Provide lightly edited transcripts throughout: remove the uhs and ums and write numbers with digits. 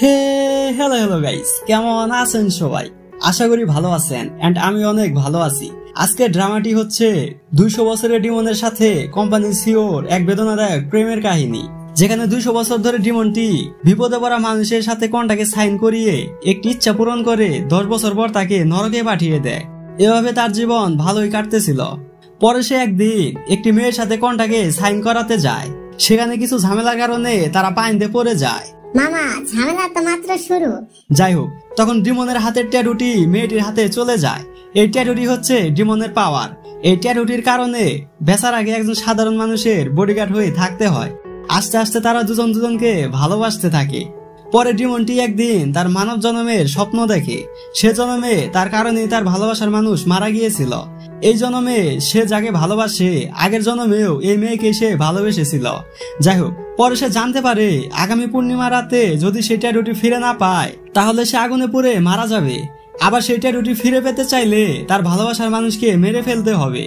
হে hello hello guys, কেমন আছেন সবাই? আশা করি ভালো আছেন এন্ড আমি অনেক ভালো আছি। আজকে ড্রামাটি হচ্ছে 200 বছরের ডিমনের সাথে কোম্পানি সিওর এক বেদনাদায়ক প্রেমের কাহিনী, যেখানে 200 বছর ধরে ডিমনটি বিপদে পড়া মানুষের সাথে কন্ট্রাক্টে সাইন করিয়ে একটি ইচ্ছা পূরণ করে 10 বছর পর তাকে নরকে পাঠিয়ে দেয়। এভাবে তার জীবন ভালোই কাটতেছিল। পরে সে একদিন একটি মেয়ের সাথে কন্ট্রাক্টে সাইন করাতে যায়। সেখানে কিছু ঝামেলার কারণে তারা পানিতে পড়ে যায়। মামা, ঝামেলা তো মাত্র শুরু। যাই হোক, তখন ডিমনের হাতের ট্যাটুটি মেয়েটির হাতে চলে যায়। এই ট্যাটুটি হচ্ছে ডিমনের পাওয়ার। এই ট্যাটুটির কারণে বেচার আগে একজন সাধারণ মানুষের বডিগার্ড হয়ে থাকতে হয়। আস্তে আস্তে তারা দুজন দুজনকে ভালোবাসতে থাকে। পরে ডিমনটি একদিন তার মানব জন্মের স্বপ্ন দেখে। সে জন্মে তার কারণে তার ভালোবাসার মানুষ মারা গিয়েছিল। এই জন্মে সে যাকে ভালোবাসে আগের জন্মেও এই মেয়েকে সে ভালোবেসেছিল। যাই হোক, পরে সে জানতে পারে আগামী পূর্ণিমা রাতে যদি সেই ট্যাটুটি ফিরে না পায় তাহলে সে আগুনে পুড়ে মারা যাবে। আবার সেই ট্যাটুটি ফিরে পেতে চাইলে তার ভালোবাসার মানুষকে মেরে ফেলতে হবে।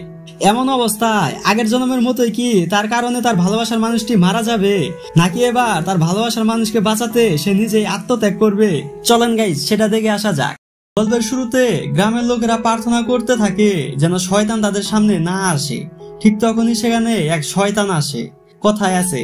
এমন অবস্থায় আগের জন্মের মতোই কি তার কারণে তার ভালোবাসার মানুষটি মারা যাবে, নাকি এবার তার ভালোবাসার মানুষকে বাঁচাতে সে নিজেই আত্মত্যাগ করবে? চলেন গাইস, সেটা দেখে আসা যাক। গল্পের শুরুতে গ্রামের লোকেরা প্রার্থনা করতে থাকে যেন শয়তান তাদের সামনে না আসে। ঠিক তখনই সেখানে এক শয়তান আসে। কথায় আছে,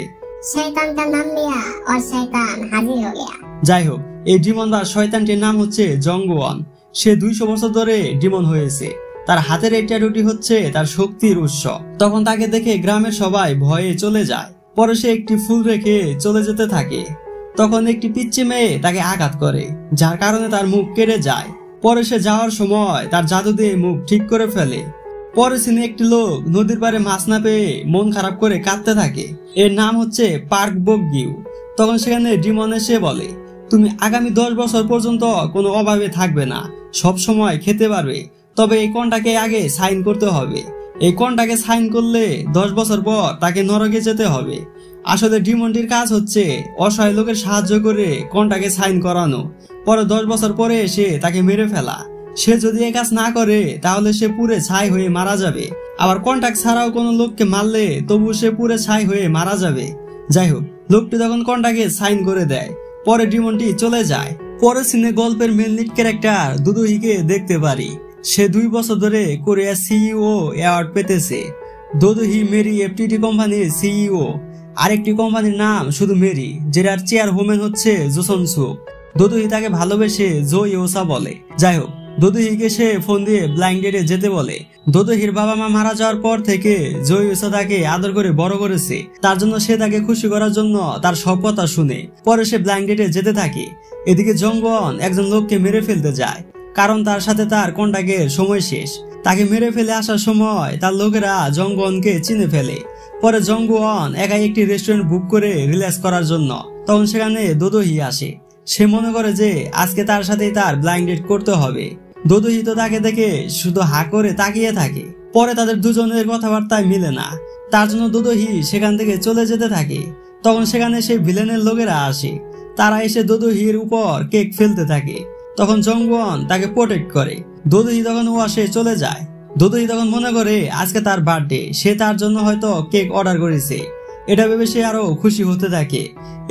শয়তান का नाम लिया और शैतान हाजिर हो गया। যাই হোক, এই ডিমন বা শয়তানটির নাম হচ্ছে জঙ্গওয়ান। সে 200 বছর ধরে ডিমন হয়েছে। তার হাতের এই ট্যাটুটি হচ্ছে তার শক্তির উৎস। তখন তাকে দেখে গ্রামের সবাই ভয়ে চলে যায়। পরে সে একটি ফুল রেখে চলে যেতে থাকে। তখন একটি পিচ্চি মেয়ে তাকে আঘাত করে, যার কারণে তার মুখ কেটে যায়। পরে সে যাওয়ার সময় তার জাদু দিয়ে মুখ ঠিক করে ফেলে। পরে সিনে একটি লোক নদীর পাড়ে মাছ না পেয়ে মন খারাপ করে কাঁদতে থাকে। এর নাম হচ্ছে পার্ক বকগিউ। তখন সেখানে ডিমন এসে বলে, তুমি আগামী 10 বছর পর্যন্ত কোনো অভাবে থাকবে না, সব সময় খেতে পারবে। তবে এই কন্ট্রাক্টে আগে সাইন করতে হবে। এই কন্ট্রাক্টে সাইন করলে 10 বছর পর তাকে নরকে যেতে হবে। আসলে ডিমনটির কাজ হচ্ছে অসহায় লোকের সাহায্য করে কন্ট্রাক্টে সাইন করানো। পরে 10 বছর পরে এসে তাকে মেরে ফেলা। সে যদি এই কাজ না করে তাহলে সে পুড়ে ছাই হয়ে মারা যাবে। আবার কন্ট্রাক্ট ছাড়াও কোনো লোককে মারলে তবু সে পুড়ে ছাই হয়ে মারা যাবে। যাই হোক, লোকটি তখন কন্ট্রাক্টে সাইন করে দেয়। পরে ডিমনটি চলে যায়। পরে সিনে গল্পের মেন লিড ক্যারেক্টার দুদুহিকে দেখতে পারি। সে 2 বছর ধরে কোরিয়া সিইও অ্যাওয়ার্ড পেতেছে। দুদুহি মেরি এফটিটি কোম্পানির সিইও। আরেকটি কোম্পানির নাম শুধু মেরি, যেটার চেয়ারম্যান হচ্ছে জোসন সুক। দুদুহি তাকে ভালোবেসে জো ইয়োসা বলে। যাই হোক, দুদুহিকে সে ফোন দিয়ে ব্লাইন্ড ডেটে যেতে বলে। দুদুহির বাবা মা মারা যাওয়ার পর থেকে জো ইয়োসা তাকে আদর করে বড় করেছে। তার জন্য সে তাকে খুশি করার জন্য তার সব কথা শুনে। পরে সে ব্লাইন্ড ডেটে যেতে থাকে। এদিকে জঙ্গওয়ান একজন লোককে মেরে ফেলতে যায়, কারণ তার সাথে তার কন্ট্রাক্টের সময় শেষ। তাকে মেরে ফেলে আসার সময় তার লোকেরা জঙ্গওয়ানকে চিনে ফেলে। পরে জঙ্গওয়ান একাই একটি রেস্টুরেন্ট বুক করে রিল্যাক্স করার জন্য। তখন সেখানে দুদুহি আসে। সে মনে করে যে আজকে তার সাথেই তার ব্লাইন্ড ডেট করতে হবে। দুদুহি তো তাকে দেখে শুধু হা করে তাকিয়ে থাকে। পরে তাদের দুজনের কথাবার্তায় মিলে না। তার জন্য দুদুহি সেখান থেকে চলে যেতে থাকে। তখন সেখানে সেই ভিলেনের লোকেরা আসে। তারা এসে দুদুহির উপর কেক ফেলতে থাকে। তখন জঙ্গওয়ান তাকে প্রোটেক্ট করে। দুদুহি তখন ওয়াশে চলে যায়। দুদুহি তখন মনে করে আজকে তার বার্থডে, সে তার জন্য হয়তো কেক অর্ডার করেছে। এটা ভেবে সে আরো খুশি হতে থাকে।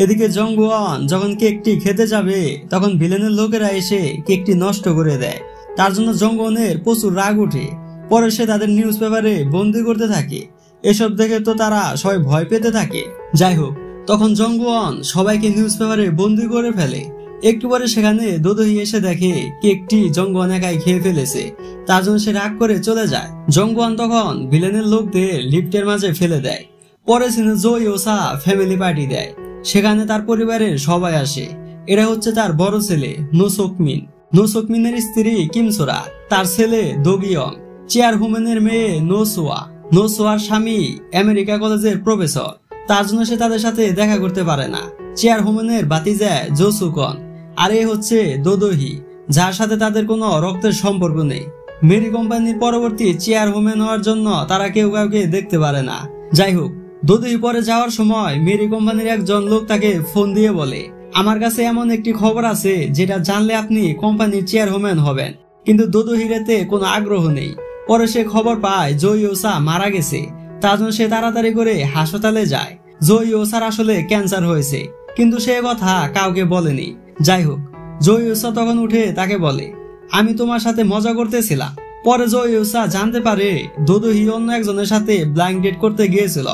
এদিকে জঙ্গওয়ান যখন কেকটি খেতে যাবে তখন ভিলেনের লোকেরা এসে কেকটি নষ্ট করে দেয়। তার জন্য জঙ্গওয়ানের প্রচুর রাগ উঠে। পরে সে তাদের নিউজ পেপারে বন্দি করতে থাকে। এসব দেখে তো তারা সবাই ভয় পেতে থাকে। যাই হোক, তখন জঙ্গওয়ান সবাইকে নিউজ পেপারে বন্দি করে ফেলে। একটু পরে সেখানে দুদুহি এসে দেখে কেকটি জঙ্গওয়ান একাই খেয়ে ফেলেছে। তার জন্য সে রাগ করে চলে যায়। জঙ্গওয়ান তখন ভিলেনের লোকদের লিফটের মাঝে ফেলে দেয়। পরে সিনে জো ইয়োসা ফ্যামিলি পার্টি দেয়। সেখানে তার পরিবারের সবাই আসে। এরা হচ্ছে তার বড় ছেলে নোসোকমিন, নোসোকমিনের স্ত্রী কিমসোরা, তার ছেলে দোগিয়ং, চেয়ারম্যানের মেয়ে নোসোয়া, নোসোয়ার স্বামী আমেরিকা কলেজের প্রফেসর। তার জন্য সে তাদের সাথে দেখা করতে পারে না। চেয়ারম্যানের ভাতিজা জোসুকন, আর এ হচ্ছে দুদুহি, যার সাথে তাদের কোনো রক্তের সম্পর্ক নেই। মেরি কোম্পানির পরবর্তী চেয়ারম্যান হওয়ার জন্য তারা কেউ কাউকে দেখতে পারে না। যাই হোক, দুদুহি পরে যাওয়ার সময় মেরি কোম্পানির একজন লোক তাকে ফোন দিয়ে বলে, আমার কাছে এমন একটি খবর আছে যেটা জানলে আপনি কোম্পানির চেয়ারম্যান হবেন। কিন্তু দুদুহির এতে কোনো আগ্রহ নেই। পরে সে খবর পায় জো ইয়োসা মারা গেছে। তার জন্য সে তাড়াতাড়ি করে হাসপাতালে যায়। জো ইয়োসার আসলে ক্যান্সার হয়েছে, কিন্তু সে কথা কাউকে বলেনি। যাই হোক, জয়ুসা তখন উঠে তাকে বলে, আমি তোমার সাথে মজা করতেছিলাম। পরে জয়ুসা জানতে পারে দোদোহি অন্য একজনের সাথে ব্লাইন্ড ডেট করতে গিয়েছিল,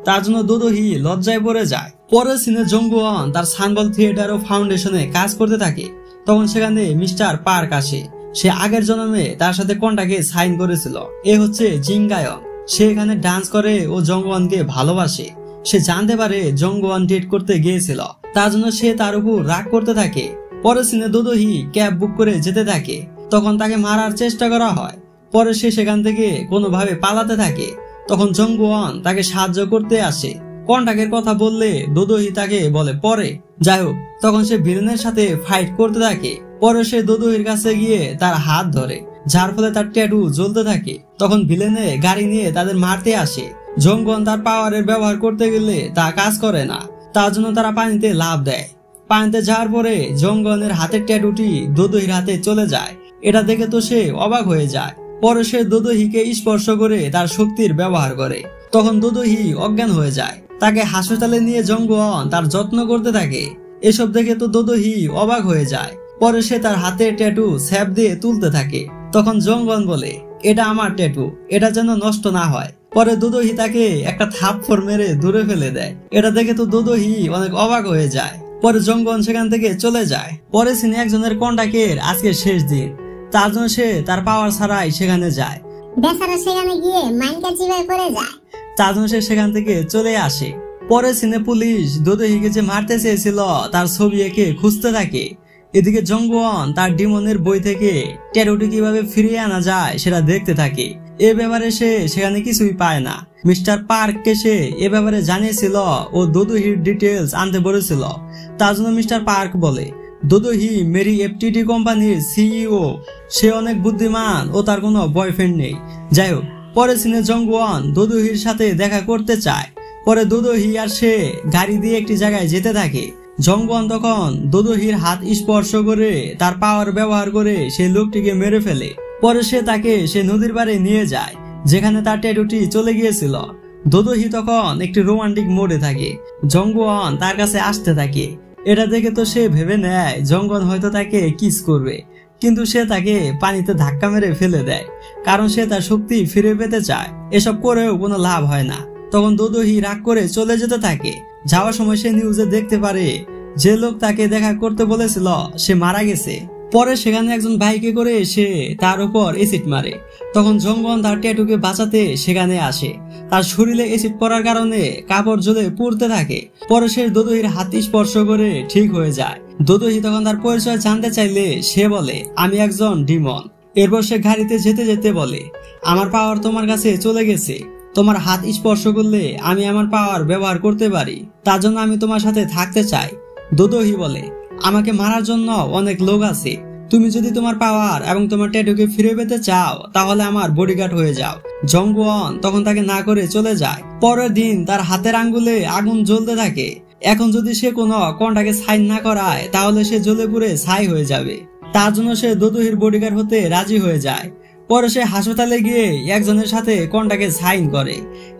তার জন্য দোদোহি লজ্জায় পড়ে যায়। পরের সিনে জঙ্গওয়ান তার সানবল থিয়েটার ও ফাউন্ডেশনে কাজ করতে থাকে। তখন সেখানে মিস্টার পার্ক আসে। সে আগের জন্মে তার সাথে কন্ট্রাক্টে সাইন করেছিল। এ হচ্ছে জিঙ্গায়ং। সে এখানে ডান্স করে ও জঙ্গওয়ানকে ভালোবাসে। সে জানতে পারে জঙ্গওয়ান ডেট করতে গিয়েছিল, তার জন্য সে তার উপর রাগ করতে থাকে। পরের সিনে দোদোহি ক্যাব বুক করে যেতে থাকে। তখন তাকে মারার চেষ্টা করা হয়। পরে সে সেখান থেকে কোনোভাবে পালাতে থাকে। তখন জঙ্গওয়ান তাকে সাহায্য করতে আসে। কন্ট্রাক্টের কথা বললে দোদোহি তাকে বলে পরে। যাই হোক, তখন সে ভিলেনের সাথে ফাইট করতে থাকে। পরে সে দোদোহির কাছে গিয়ে তার হাত ধরে, যার ফলে তার ট্যাটু জ্বলতে থাকে। তখন ভিলেনে গাড়ি নিয়ে তাদের মারতে আসে। জঙ্গওয়ান তার পাওয়ারের ব্যবহার করতে গেলে তা কাজ করে না, তার জন্য তারা পানিতে লাফ দেয়। পানিতে যাওয়ার পরে জঙ্গওয়ানের হাতের ট্যাটুটি দোদোহির হাতে চলে যায়। এটা দেখে তো সে অবাক হয়ে যায়। পরে সে দোদোহিকে স্পর্শ করে তার শক্তির ব্যবহার করে। তখন দোদোহি অজ্ঞান হয়ে যায়। তাকে হাসপাতালে নিয়ে জঙ্গওয়ান তার যত্ন করতে থাকে। এসব দেখে তো দোদোহি অবাক হয়ে যায়। পরে সে তার হাতের ট্যাটু স্যাপ দিয়ে তুলতে থাকে। তখন জঙ্গওয়ান বলে, এটা আমার ট্যাটু, এটা যেন নষ্ট না হয়। পরে দোদোহি তাকে একটা থাপ্পড় মেরে দূরে ফেলে দেয়। এটা দেখে তো দোদোহি অনেক অবাক হয়ে যায়। পরে জঙ্গওয়ান সেখান থেকে চলে যায়। পরে সিনে একজনের কন্ট্রাক্টের আজকে শেষ দিন, তার জন্য সে তার পাওয়ার ছাড়াই সেখানে যায়। বেচারা সেখানে গিয়ে মাইনকা চিবায় পড়ে যায়। তার জন্য সে সেখান থেকে চলে আসে। পরে সিনে পুলিশ দোদোহিকে যে মারতে চেয়েছিল তার ছবি এঁকে খুঁজতে থাকে। এদিকে জঙ্গওয়ান তার ডিমনের বই থেকে ট্যাটুটি কিভাবে ফিরিয়ে আনা যায় সেটা দেখতে থাকে। এ ব্যাপারে সে সেখানে কিছুই পায় না। মিস্টার পার্ককে সে এ ব্যাপারে জানিয়েছিল ও দোদোহির ডিটেলস আনতে বলেছিল। তার জন্য মিস্টার পার্ক বলে, দোদোহি মেরি এফটিডি কোম্পানির সিইও, সে অনেক বুদ্ধিমান ও তার কোনো বয়ফ্রেন্ড নেই। যাই হোক, পরে সিনে জঙ্গওয়ান দোদোহির সাথে দেখা করতে চায়। পরে দোদোহি আর সে গাড়ি দিয়ে একটি জায়গায় যেতে থাকে। জঙ্গওয়ান তখন দোদোহির হাত স্পর্শ করে তার পাওয়ার ব্যবহার করে সেই লোকটিকে মেরে ফেলে। পরে সে তাকে সে নদীর পাড়ে নিয়ে যায় যেখানে তার ট্যাটুটি চলে গিয়েছিল। দোদোহি তখন একটি রোমান্টিক মোডে থাকে। জঙ্গওয়ান তার কাছে আসতে থাকে। এটা দেখে তো সে ভেবে নেয় জঙ্গওয়ান হয়তো তাকে কিস করবে, কিন্তু সে তাকে পানিতে ধাক্কা মেরে ফেলে দেয়, কারণ সে তার শক্তি ফিরে পেতে চায়। এসব করেও কোনো লাভ হয় না। তখন দোদোহি রাগ করে চলে যেতে থাকে। যাওয়ার সময় সে নিউজে দেখতে পারে যে লোক তাকে দেখা করতে বলেছিল সে মারা গেছে। পরে সেখানে একজন বাইকে করে এসে তার উপর এসিড মারে। তখন জঙ্গওয়ান তার ট্যাটুকে বাঁচাতে সেখানে আসে। তার শরীরে এসিড পড়ার কারণে কাপড় জ্বলে পুড়তে থাকে। পরে সে দোদোহির হাত স্পর্শ করে ঠিক হয়ে যায়। দোদোহি তখন তার পরিচয় জানতে চাইলে সে বলে, আমি একজন ডিমন। এরপর সে গাড়িতে যেতে যেতে বলে, আমার পাওয়ার তোমার কাছে চলে গেছে। তোমার হাত স্পর্শ করলে আমি আমার পাওয়ার ব্যবহার করতে পারি, তার জন্য আমি তোমার সাথে থাকতে চাই। দোদোহি বলে, আমাকে মারার জন্য অনেক লোক আছে। তুমি যদি তোমার পাওয়ার এবং তোমার ট্যাটুকে ফিরে পেতে চাও তাহলে আমার বডিগার্ড হয়ে যাও। জঙ্গওয়ান তখন তাকে না করে চলে যায়। পরের দিন তার হাতের আঙ্গুলে আগুন জ্বলতে থাকে। এখন যদি সে কোনো কন্ট্রাক্টে সাইন না করায় তাহলে সে জ্বলে পুড়ে ছাই হয়ে যাবে। তার জন্য সে দোদোহির বডিগার্ড হতে রাজি হয়ে যায়। পরে সে হাসপাতালে গিয়ে একজনের সাথে কন্ট্রাক্টে সাইন করে।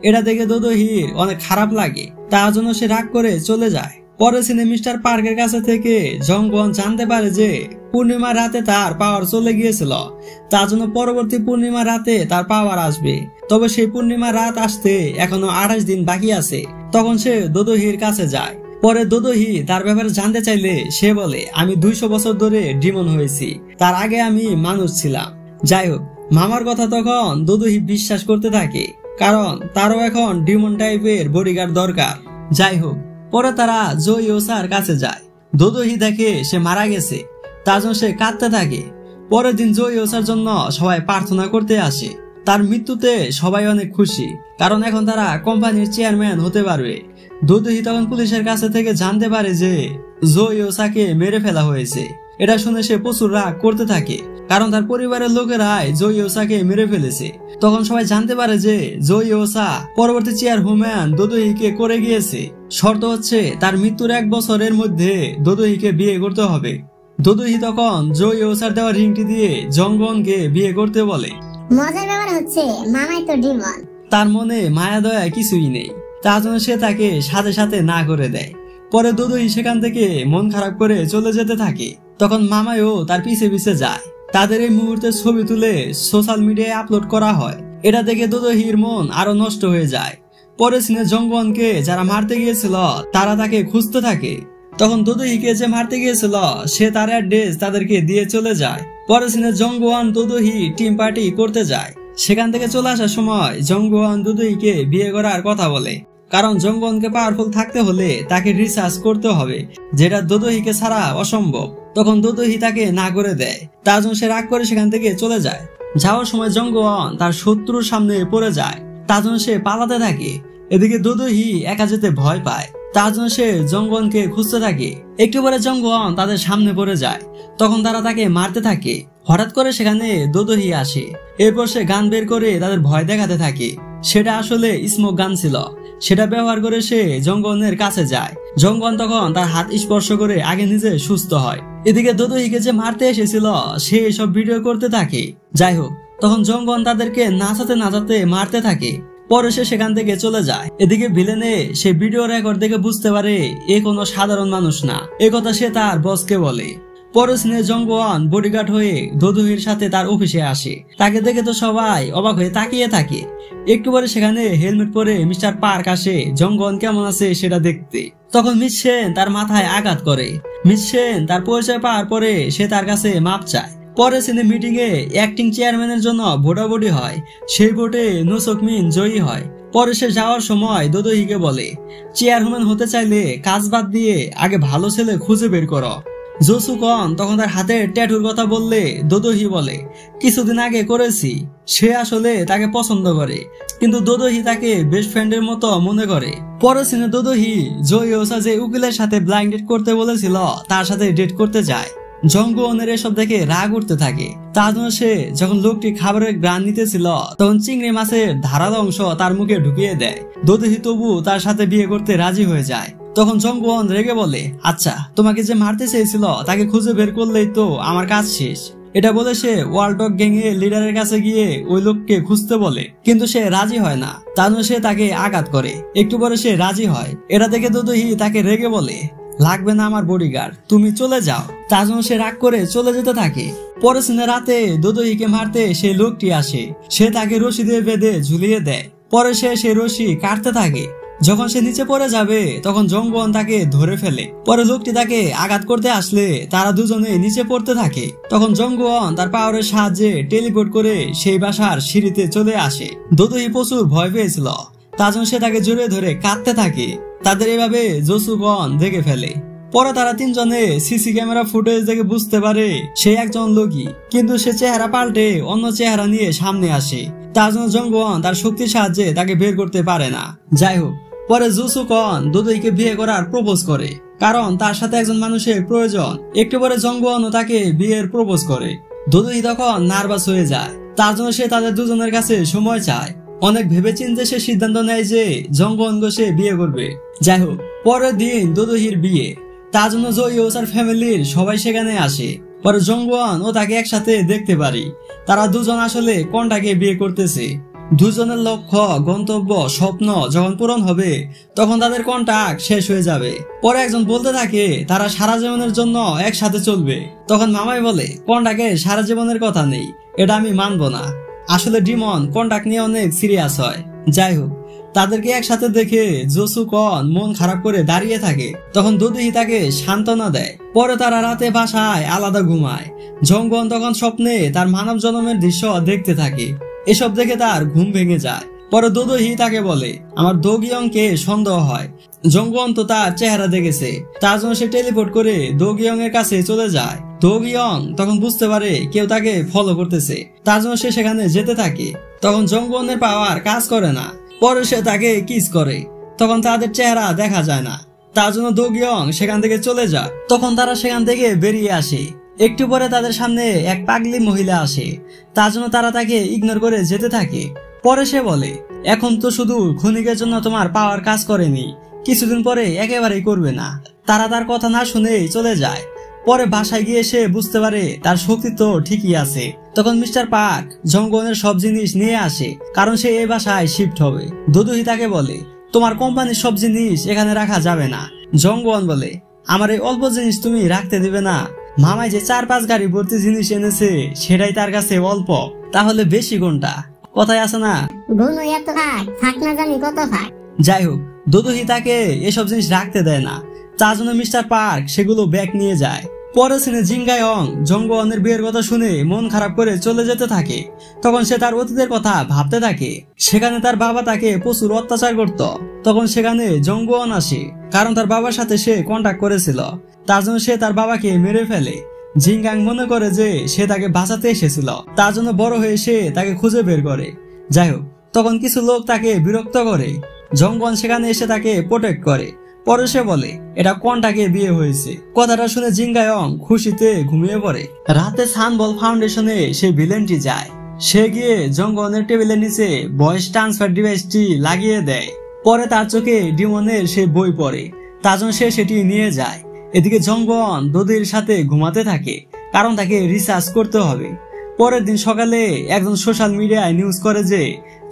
এটা দেখে দোদোহির অনেক খারাপ লাগে। তার জন্য সে রাগ করে চলে যায়। পরে সিনে মিস্টার পার্কের কাছে থেকে জঙ্গওয়ান জানতে পারে যে পূর্ণিমার রাতে তার পাওয়ার চলে গিয়েছিল, তার জন্য পরবর্তী পূর্ণিমার রাতে তার পাওয়ার আসবে। তবে সেই পূর্ণিমার রাত আসতে এখনো 28 দিন বাকি আছে। তখন সে দোদোহির কাছে যায়। পরে দোদোহি তার ব্যাপারে জানতে চাইলে সে বলে, আমি 200 বছর ধরে ডিমন হয়েছি, তার আগে আমি মানুষ ছিলাম। যাই হোক, মামার কথা তখন দোদোহি বিশ্বাস করতে থাকে, কারণ তারও এখন ডিমন টাইপের বডিগার্ড দরকার। যাই হোক, পরে তারা জয়ুসার কাছে যায়। দোদোহি দেখে সে মারা গেছে, তার জন্য সে কাঁদতে থাকে। পরের দিন জয়ুসার জন্য সবাই প্রার্থনা করতে আসে। তার মৃত্যুতে সবাই অনেক খুশি, কারণ এখন তারা কোম্পানির চেয়ারম্যান হতে পারবে। দোদোহি তখন পুলিশের কাছে থেকে জানতে পারে যে জয়ুসাকে মেরে ফেলা হয়েছে। এটা শুনে সে প্রচুর রাগ করতে থাকে, কারণ তার পরিবারের লোকেরাই জয়ুসাকে মেরে ফেলেছে। তখন সবাই জানতে পারে যে জয়ুসা পরবর্তী চেয়ারম্যান দোদোহিকে করে গিয়েছে। শর্ত হচ্ছে তার মৃত্যুর 1 বছরের মধ্যে দোদোহিকে বিয়ে করতে হবে। দোদোহি তখন জয়ুসার দেওয়া রিংটি দিয়ে জঙ্গওয়ানকে বিয়ে করতে বলে। মজার ব্যাপার হচ্ছে মামাই তো ডিমন। তার মনে মায়া দয়া কিছুই নেই, তার জন্য সে তাকে সাথে সাথে না করে দেয়। পরে দুদুই সেখান থেকে মন খারাপ করে চলে যেতে থাকে। তখন মামাইও তার পিছে পিছে যায়। তাদের এই মুহূর্তের ছবি তুলে সোশ্যাল মিডিয়ায় আপলোড করা হয়। এটা দেখে দুদুহির মন আরো নষ্ট হয়ে যায়। পরে সিনে জঙ্গওয়ানকে যারা মারতে গিয়েছিল তারা তাকে খুঁজতে থাকে। তখন দুদুহিকে যে মারতে গিয়েছিল সে তার অ্যাড্রেস তাদেরকে দিয়ে চলে যায়। পরে সিনে জঙ্গওয়ান দুদুহি টিম পার্টি করতে যায়। সেখান থেকে চলে আসার সময় জঙ্গওয়ান দুদুহিকে বিয়ে করার কথা বলে, কারণ জঙ্গওয়ানকে পাওয়ারফুল থাকতে হলে তাকে রিসার্চ করতে হবে, যেটা দুদুহিকে ছাড়া অসম্ভব। তখন দুদুহি তাকে না করে দেয়। তার জন্য সে রাগ করে সেখান থেকে চলে যায়। যাওয়ার সময় জঙ্গওয়ান তার শত্রুর সামনে পড়ে যায়। তার জন্য সে পালাতে থাকে। এদিকে দুদুহি একা যেতে ভয় পায়। তার জন্য সে জঙ্গওয়ানকে খুঁজতে থাকে। একটু পরে জঙ্গওয়ান তাদের সামনে পড়ে যায়। তখন তারা তাকে মারতে থাকে। হঠাৎ করে সেখানে দুদুহি আসে। এরপর সে গান বের করে তাদের ভয় দেখাতে থাকে। সেটা আসলে স্মোক গান ছিল। সেটা ব্যবহার করে সে জঙ্গওয়ানের কাছে যায়। জঙ্গওয়ান তখন তার হাত স্পর্শ করে আগে নিজে সুস্থ হয়। এদিকে দুদুহিকে যে মারতে এসেছিল সে এসব ভিডিও করতে থাকে। যাই হোক, তখন জঙ্গওয়ান তাদেরকে নাচাতে নাচাতে মারতে থাকে। পরে সে সেখান থেকে চলে যায়। এদিকে ভিলেনে সে ভিডিও রেকর্ড দেখে বুঝতে পারে এ কোনো সাধারণ মানুষ না। এ কথা সে তার বসকে বলে। পরে সিনে জঙ্গওয়ান বডিগার্ড হয়ে দুদুহির সাথে তার অফিসে আসে। তাকে দেখে তো সবাই অবাক হয়ে তাকিয়ে থাকে। একটু পরে সেখানে হেলমেট পরে মিস্টার পার্ক আসে জঙ্গওয়ান কেমন আছে সেটা দেখতে। তখন মিস সেন তার মাথায় আঘাত করে। মিস সেন তার পরিচয় পাওয়ার পরে সে তার কাছে মাপ চায়। পরে সিনে মিটিং এ অ্যাক্টিং চেয়ারম্যানের জন্য ভোটাভুটি হয়। সেই ভোটে নুসক মিন জয়ী হয়। পরে সে যাওয়ার সময় দুদুহিকে বলে, চেয়ারম্যান হতে চাইলে কাজ বাদ দিয়ে আগে ভালো ছেলে খুঁজে বের করো। জোসুকন তখন তার হাতের ট্যাটুর কথা বললে দুদুহি বলে, কিছুদিন আগে করেছি। সে আসলে তাকে পছন্দ করে, কিন্তু দুদুহি তাকে বেস্ট ফ্রেন্ডের মতো মনে করে। পরে সিনে দুদুহি জয়োসা যে উকিলের সাথে ব্লাইন্ড ডেট করতে বলেছিল তার সাথে ডেট করতে যায়। জঙ্গওয়ানের এসব দেখে রাগ উঠতে থাকে। তার জন্য সে যখন লোকটি খাবারের গ্রান নিতেছিল তখন চিংড়ি মাছের ধারালো অংশ তার মুখে ঢুকিয়ে দেয়। দুদুহি তবু তার সাথে বিয়ে করতে রাজি হয়ে যায়। তখন জঙ্গওয়ান রেগে বলে, আচ্ছা তোমাকে যে মারতে চেয়েছিল তাকে খুঁজে বের করলেই তো আমার কাজ শেষ। এটা বলে সে ওয়ালডগ গ্যাং এর লিডারের কাছে গিয়ে ওই লোককে খুঁজতে বলে, কিন্তু সে রাজি হয় না। তার জন্য সে তাকে আঘাত করে। একটু পরে সে রাজি হয়। এটা দেখে দুদুহি তাকে রেগে বলে, লাগবে না আমার বডিগার্ড, তুমি চলে যাও। তার জন্য সে রাগ করে চলে যেতে থাকে। পরে সিনে রাতে দুদুহিকে মারতে সেই লোকটি আসে। সে তাকে রশি দিয়ে বেঁধে ঝুলিয়ে দেয়। পরে সে সেই রশি কাটতে থাকে। যখন সে নিচে পড়ে যাবে তখন জঙ্গওয়ান তাকে ধরে ফেলে। পরে লোকটি তাকে আঘাত করতে আসলে তারা দুজনে নিচে পড়তে থাকে। তখন জঙ্গওয়ান তার পাওয়ারের সাহায্যে টেলিপোর্ট করে সেই বাসার সিঁড়িতে চলে আসে। দুদুহি প্রচুর ভয় পেয়েছিল। তার জন্য সে তাকে জড়িয়ে ধরে কাঁদতে থাকে। তাদের এভাবে জোসুকন দেখে ফেলে। পরে তারা তিনজনে সিসি ক্যামেরা ফুটেজ দেখে বুঝতে পারে সে একজন লোকই, কিন্তু সে চেহারা পাল্টে অন্য চেহারা নিয়ে সামনে আসে। তার জন্য জঙ্গওয়ান তার শক্তির সাহায্যে তাকে বের করতে পারে না। যাই হোক, পরে জোসুকন দুদুহিকে বিয়ে করার প্রপোজ করে, কারণ তার সাথে একজন মানুষের প্রয়োজন। একটু পরে জঙ্গওয়ানও তাকে বিয়ের প্রপোজ করে। দুদুহি তখন নার্ভাস হয়ে যায়। তার জন্য সে তাদের দুজনের কাছে সময় চায়। অনেক ভেবেচিন্তে সে সিদ্ধান্ত নেয় যে জঙ্গওয়ানকে সে বিয়ে করবে। যাই হোক, পরের দিন দুদুহির বিয়ে। তার জন্য জয়োসার ফ্যামিলির সবাই সেখানে আসে। পরে জঙ্গওয়ান ও তাকে একসাথে দেখতে পারি। তারা দুজন আসলে কোনটাকে বিয়ে করতেছে। দুজনের লক্ষ্য, গন্তব্য, স্বপ্ন যখন পূরণ হবে তখন তাদের কন্ট্যাক্ট শেষ হয়ে যাবে। পরে একজন বলতে থাকে তারা সারা জীবনের জন্য একসাথে চলবে। তখন মামাই বলে, কন্ট্যাক্টে সারা জীবনের কথা নেই, এটা আমি মানবো না। আসলে ডিমন কন্ট্যাক্ট নিয়ে অনেক সিরিয়াস হয়। যাই হোক, তাদেরকে একসাথে দেখে জোসুকন মন খারাপ করে দাঁড়িয়ে থাকে। তখন দুদুহি তাকে সান্ত্বনা দেয়। পরে তারা রাতে বাসায় আলাদা ঘুমায়। জঙ্গওয়ান তখন স্বপ্নে তার মানব জন্মের দৃশ্য দেখতে থাকে। এসব দেখে তার ঘুম ভেঙে যায়। পরে দুদুহি তাকে বলে, আমার দোগিয়ংকে সন্দেহ হয়। জঙ্গওয়ান তো তার চেহারা দেখেছে। তার জন্য সে টেলিপোর্ট করে দোগিয়ং এর কাছে চলে যায়। দোগিয়ং তখন বুঝতে পারে কেউ তাকে ফলো করতেছে। তার জন্য সে সেখানে যেতে থাকে। তখন জঙ্গওয়ানের পাওয়ার কাজ করে না। পরে সে তাকে কিস করে। তখন তাদের চেহারা দেখা যায় না। তার জন্য দোগিয়ং সেখান থেকে চলে যায়। তখন তারা সেখান থেকে বেরিয়ে আসে। একটু পরে তাদের সামনে এক পাগলি মহিলা আসে। তার জন্য তারা তাকে ইগনোর করে যেতে থাকে। পরে সে বলে, এখন তো শুধু ক্ষণিকের জন্য তোমার পাওয়ার কাজ করেনি, কিছুদিন পরে একেবারেই করবে না। তারা তার কথা না শুনেই চলে যায়। পরে বাসায় গিয়ে সে বুঝতে পারে তার শক্তি তো ঠিকই আছে। তখন মিস্টার পার্ক জঙ্গওয়ানের সব জিনিস নিয়ে আসে, কারণ সে এই বাসায় শিফট হবে। দুদুহি তাকে বলে, তোমার কোম্পানির সব জিনিস এখানে রাখা যাবে না, জঙ্গওয়ান বলে, আমার এই অল্প জিনিস তুমি রাখতে দিবে না? মামাই যে 4-5 গাড়ি ভর্তি জিনিস এনেছে সেটাই তার কাছে অল্প, তাহলে বেশি কোনটা? কথায় আছে না, গুনো এত ভাগ থাক না জানি কত ভাগ। যাই হোক, দোদোহি তাকে এসব জিনিস রাখতে দেয় না, তার জন্য মিস্টার পার্ক সেগুলো ব্যাগ নিয়ে যায়। পরে সিনে জিঙ্গায়ং জঙ্গওয়ানের বিয়ের কথা শুনে মন খারাপ করে চলে যেতে থাকে। তখন সে তার অতীতের কথা ভাবতে থাকে, সেখানে তার বাবা তাকে প্রচুর অত্যাচার করত। তখন সেখানে জঙ্গওয়ান আসে, কারণ তার বাবার সাথে সে কন্ট্যাক্ট করেছিল, তার জন্য সে তার বাবাকে মেরে ফেলে। জিঙ্গাং মনে করে যে সে তাকে বাঁচাতে এসেছিল, তার জন্য বড় হয়ে সে তাকে খুঁজে বের করে। যাই হোক, তখন কিছু লোক তাকে বিরক্ত করে। জঙ্গওয়ান সেখানে এসে তাকে প্রোটেক্ট করে। পরে সে বলে এটা কোনটাকে বিয়ে হয়েছে। কথাটা শুনে জিঙ্গায়ং খুশিতে ঘুমিয়ে পড়ে। রাতে সানবল ফাউন্ডেশনে সেই ভিলেনটি যায়। সে গিয়ে জঙ্গওয়ানের টেবিলের নিচে ভয়েস ট্রান্সফার ডিভাইসটি লাগিয়ে দেয়। পরে তার চোখে ডিমনের সে বই পড়ে, তার জন্য সে সেটি নিয়ে যায়। এদিকে জঙ্গওয়ান দোদোহির সাথে ঘুমাতে থাকে, কারণ তাকে রিসার্চ করতে হবে। পরের দিন সকালে একজন সোশ্যাল মিডিয়ায় নিউজ করে যে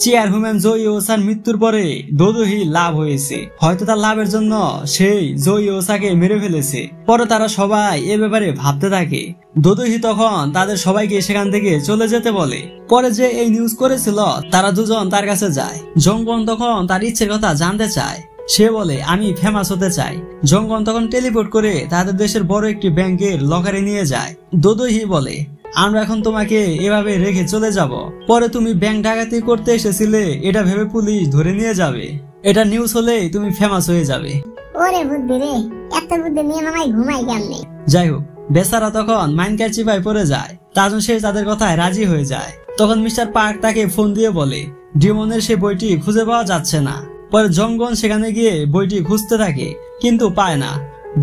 চেয়ারম্যান জো ইয়োসার মৃত্যুর পরে দোদোহি লাভ হয়েছে, হয়তো তার লাভের জন্য সেই জো ইয়োসাকে মেরে ফেলেছে। পরে তারা সবাই এ ব্যাপারে ভাবতে থাকে। দোদোহি তখন তাদের সবাইকে সেখান থেকে চলে যেতে বলে। পরে যে এই নিউজ করেছিল তারা দুজন তার কাছে যায়। জঙ্গওয়ান তখন তার ইচ্ছের কথা জানতে চায়। সে বলে আমি ফেমাস হতে চাই। জঙ্গওয়ান তখন টেলিপোর্ট করে তাদের দেশের বড় একটি ব্যাংকের লকারে নিয়ে যায়। দোদোহি বলে আমরা এখন তোমাকে এভাবে রেখে চলে যাব, পরে তুমি ব্যাংক ডাকাতি করতে এসেছিলে এটা ভেবে পুলিশ ধরে নিয়ে যাবে, এটা নিউজ হলে তুমি ফেমাস হয়ে যাবে। ওরে বুদ্ধি রে, এত বুদ্ধি নিয়ে মামাই ঘুমাই কেমনে? যাই হোক, বেচারা তখন মাইনকার চিপায় পড়ে যায়, তার জন্য সে তাদের কথায় রাজি হয়ে যায়। তখন মিস্টার পার্ক তাকে ফোন দিয়ে বলে ডিমনের সেই বইটি খুঁজে পাওয়া যাচ্ছে না। পরে জঙ্গওয়ান সেখানে গিয়ে বইটি খুঁজতে থাকে, কিন্তু পায় না।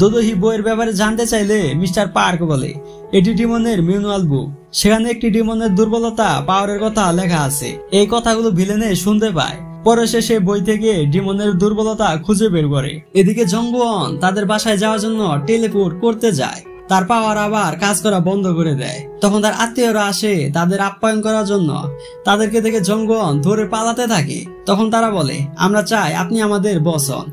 দোদোহি বইয়ের ব্যাপারে জানতে চাইলে মিস্টার পার্ক বলে এটি ডিমনের ম্যানুয়াল বুক, সেখানে একটি ডিমনের দুর্বলতা পাওয়ারের কথা লেখা আছে। এই কথাগুলো ভিলেনে শুনতে পায়। পরে সে সেই বই থেকে ডিমনের দুর্বলতা খুঁজে বের করে। এদিকে জঙ্গওয়ান তাদের বাসায় যাওয়ার জন্য টেলিপোর্ট করতে যায়, তার পাওয়ার আবার কাজ করা বন্ধ করে দেয়। তখন তার আত্মীয়রা আসে তাদের আপ্যায়ন করার জন্য। তাদেরকে দেখে জঙ্গওয়ান ধরে পালাতে থাকে। তখন তারা বলে আমরা চাই আপনি আমাদের বস হন।